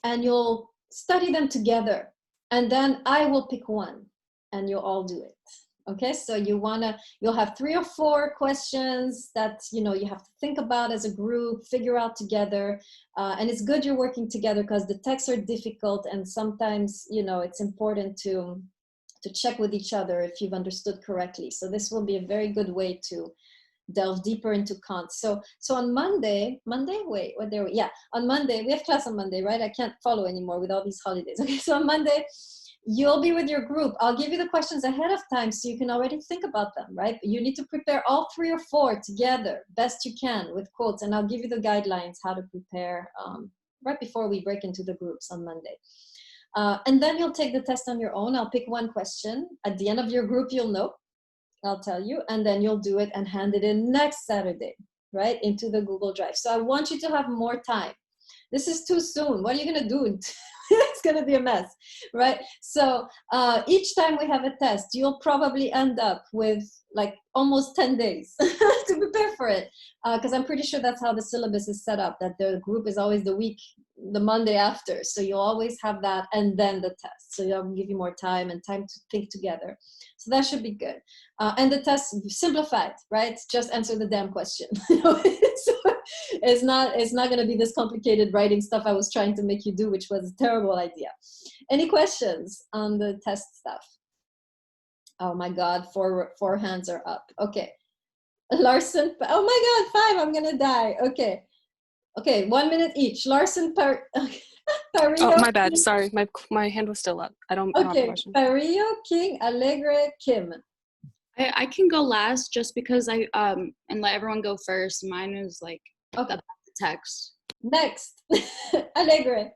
and you'll study them together. And then I will pick one, and you'll all do it. Okay, so you'll have 3 or 4 questions that you have to think about as a group, figure out together, and it's good you're working together because the texts are difficult, and sometimes it's important to check with each other if you've understood correctly. So this will be a very good way to delve deeper into Kant. So on Monday, wait, what there we? Yeah, on Monday we have class on Monday, right? I can't follow anymore with all these holidays. Okay, so on Monday, you'll be with your group. I'll give you the questions ahead of time so you can already think about them, right? But you need to prepare all 3 or 4 together, best you can, with quotes. And I'll give you the guidelines how to prepare right before we break into the groups on Monday. And then you'll take the test on your own. I'll pick one question. At the end of your group, you'll know. I'll tell you. And then you'll do it and hand it in next Saturday, right, into the Google Drive. So I want you to have more time. This is too soon. What are you going to do? It's going to be a mess, right? So each time we have a test, you'll probably end up with like almost 10 days to prepare for it. Because I'm pretty sure that's how the syllabus is set up, that the group is always the Monday after. So you'll always have that and then the test. So it'll give you more time and time to think together. So that should be good. And the test, simplified, right? Just answer the damn question. So it's not going to be this complicated writing stuff I was trying to make you do, which was a terrible idea. Any questions on the test stuff? Oh my God, 4 hands are up. Okay. Larson, oh my God, 5, I'm going to die. Okay, 1 minute each. Larson, Parillo. Oh, my bad. Sorry, my hand was still up. I don't have a question. Parillo, King, Alegre, Kim. I can go last just because I and let everyone go first. Mine is like about the text. Next, Alegre.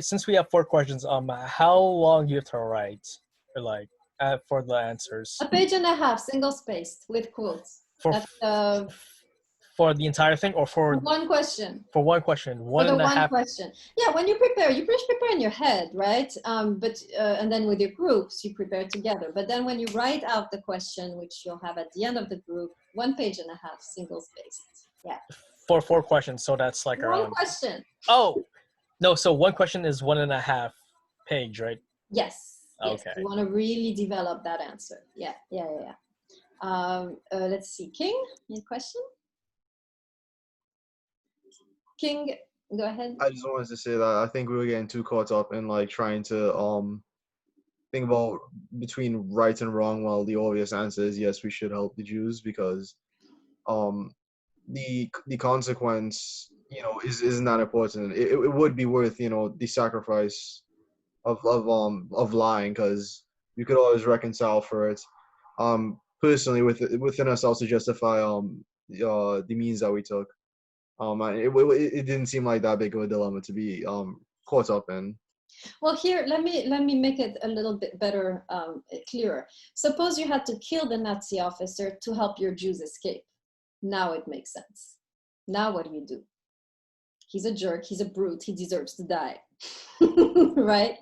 Since we have 4 questions, how long do you have to write, or like for the answers? 1.5 pages, single spaced with quotes. For the entire thing, or for one question? For one question, one and a half. Question. Yeah, when you prepare in your head, right? But and then with your groups, you prepare together. But then when you write out the question, which you'll have at the end of the group, 1.5 pages, single spaced. Yeah. For 4 questions, so that's like around. One question. Oh, no. So one question is 1.5 page, right? Yes. Okay. Yes. You want to really develop that answer. Yeah. Let's see. King, any question? King, go ahead. I just wanted to say that I think we were getting too caught up in like trying to think about between right and wrong, while the obvious answer is yes, we should help the Jews, because the consequence isn't that important. It would be worth the sacrifice of lying, because you could always reconcile for it personally within ourselves to justify the means that we took. It didn't seem like that big of a dilemma to be caught up in. Well, here, let me make it a little bit better, clearer. Suppose you had to kill the Nazi officer to help your Jews escape. Now it makes sense. Now what do you do? He's a jerk. He's a brute. He deserves to die. Right?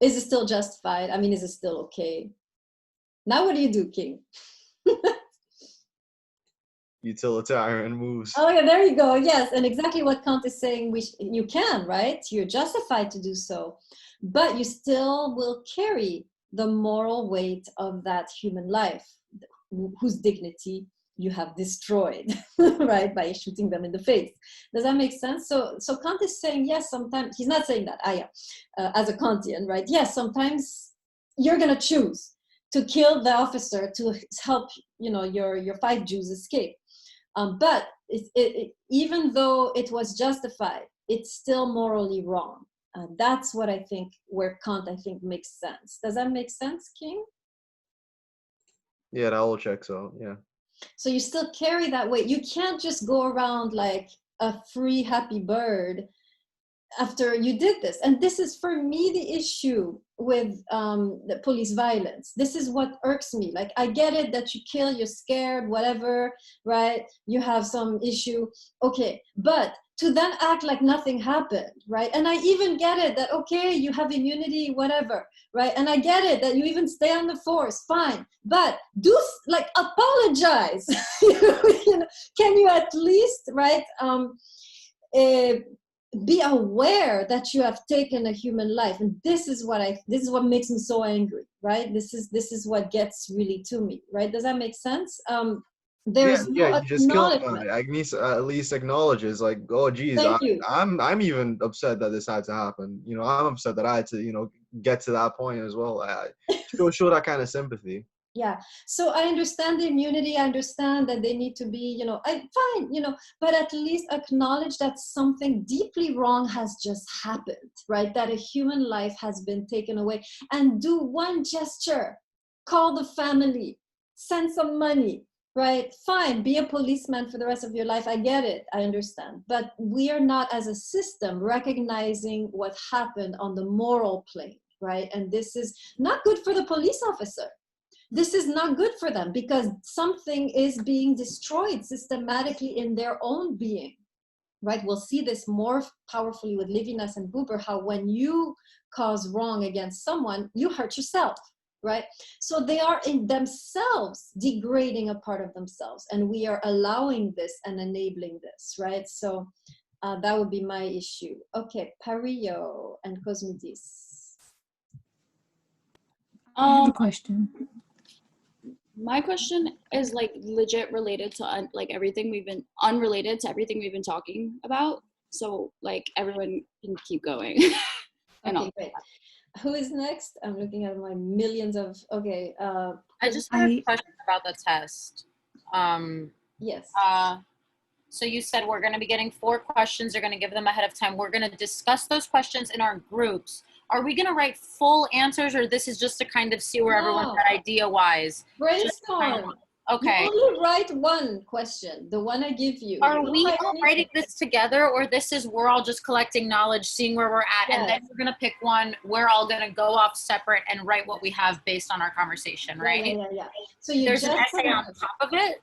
Is it still justified? I mean, is it still okay? Now what do you do, King? Utilitarian moves. Oh yeah, there you go. Yes, and exactly what Kant is saying. You can, right? You're justified to do so, but you still will carry the moral weight of that human life, whose dignity you have destroyed, right, by shooting them in the face. Does that make sense? So Kant is saying yes. Sometimes he's not saying that. As a Kantian, right? Yes, sometimes you're gonna choose to kill the officer to help your 5 Jews escape. But even though it was justified, it's still morally wrong. That's what I think, where Kant, I think, makes sense. Does that make sense, King? Yeah, that all checks out, yeah. So you still carry that weight. You can't just go around like a free, happy bird after you did this. And this is, for me, the issue with the police violence. This is what irks me. Like, I get it that you kill, you're scared, whatever, right? You have some issue. Okay, but to then act like nothing happened, right? And I even get it that, okay, you have immunity, whatever, right? And I get it that you even stay on the force, fine. But like, apologize. You know, can you at least, right, be aware that you have taken a human life? And this is what makes me so angry, right? This is what gets really to me, right? Does that make sense? There's no you just killed acknowledgement. Agnes at least acknowledges, like, oh geez, Thank you. I'm even upset that this had to happen. You know, I'm upset that I had to, you know, get to that point as well. Show that kind of sympathy. Yeah, so I understand the immunity. I understand that they need to be, you know, fine, you know, but at least acknowledge that something deeply wrong has just happened, right? That a human life has been taken away, and do one gesture, call the family, send some money, right? Fine, be a policeman for the rest of your life. I get it, I understand. But we are not, as a system, recognizing what happened on the moral plane, right? And this is not good for the police officer. This is not good for them, because something is being destroyed systematically in their own being, right? We'll see this more powerfully with Levinas and Buber, how when you cause wrong against someone, you hurt yourself, right? So they are in themselves degrading a part of themselves, and we are allowing this and enabling this, right? So that would be my issue. Okay, Parillo and Cosmidis. I have a question. My question is like legit related to like everything we've been unrelated to everything we've been talking about. So like everyone can keep going. Okay, great. Who is next? I'm looking at my millions of, okay. I just had a question about the test. Yes. So you said we're going to be getting 4 questions. You're going to give them ahead of time. We're going to discuss those questions in our groups. Are we going to write full answers, or this is just to kind of see where everyone's at idea-wise? Brainstorm. Okay. You only write one question, the one I give you. Are we all writing this together, or this is we're all just collecting knowledge, seeing where we're at, and then we're going to pick one. We're all going to go off separate and write what we have based on our conversation, right? Yeah. So you there's just an essay on top of it?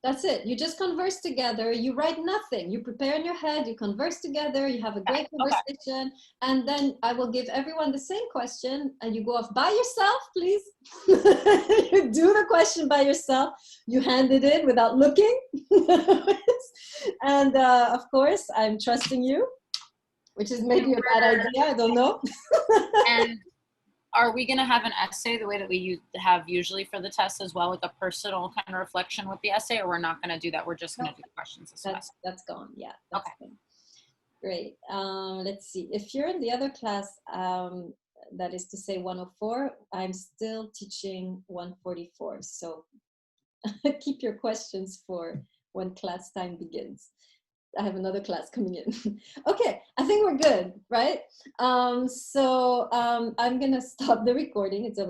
That's it. You just converse together. You write nothing. You prepare in your head. You converse together. You have a great conversation. And then I will give everyone the same question. And you go off by yourself, please. You do the question by yourself. You hand it in without looking. And of course, I'm trusting you, which is maybe a bad idea. I don't know. And are we going to have an essay the way that we have usually for the test as well, like a personal kind of reflection with the essay, or we're not going to do that? We're just going to do questions. That's gone. Yeah. That's okay. Gone. Great. Let's see. If you're in the other class, that is to say 104, I'm still teaching 144. So keep your questions for when class time begins. I have another class coming in. Okay, I think we're good, right? I'm gonna stop the recording. It's about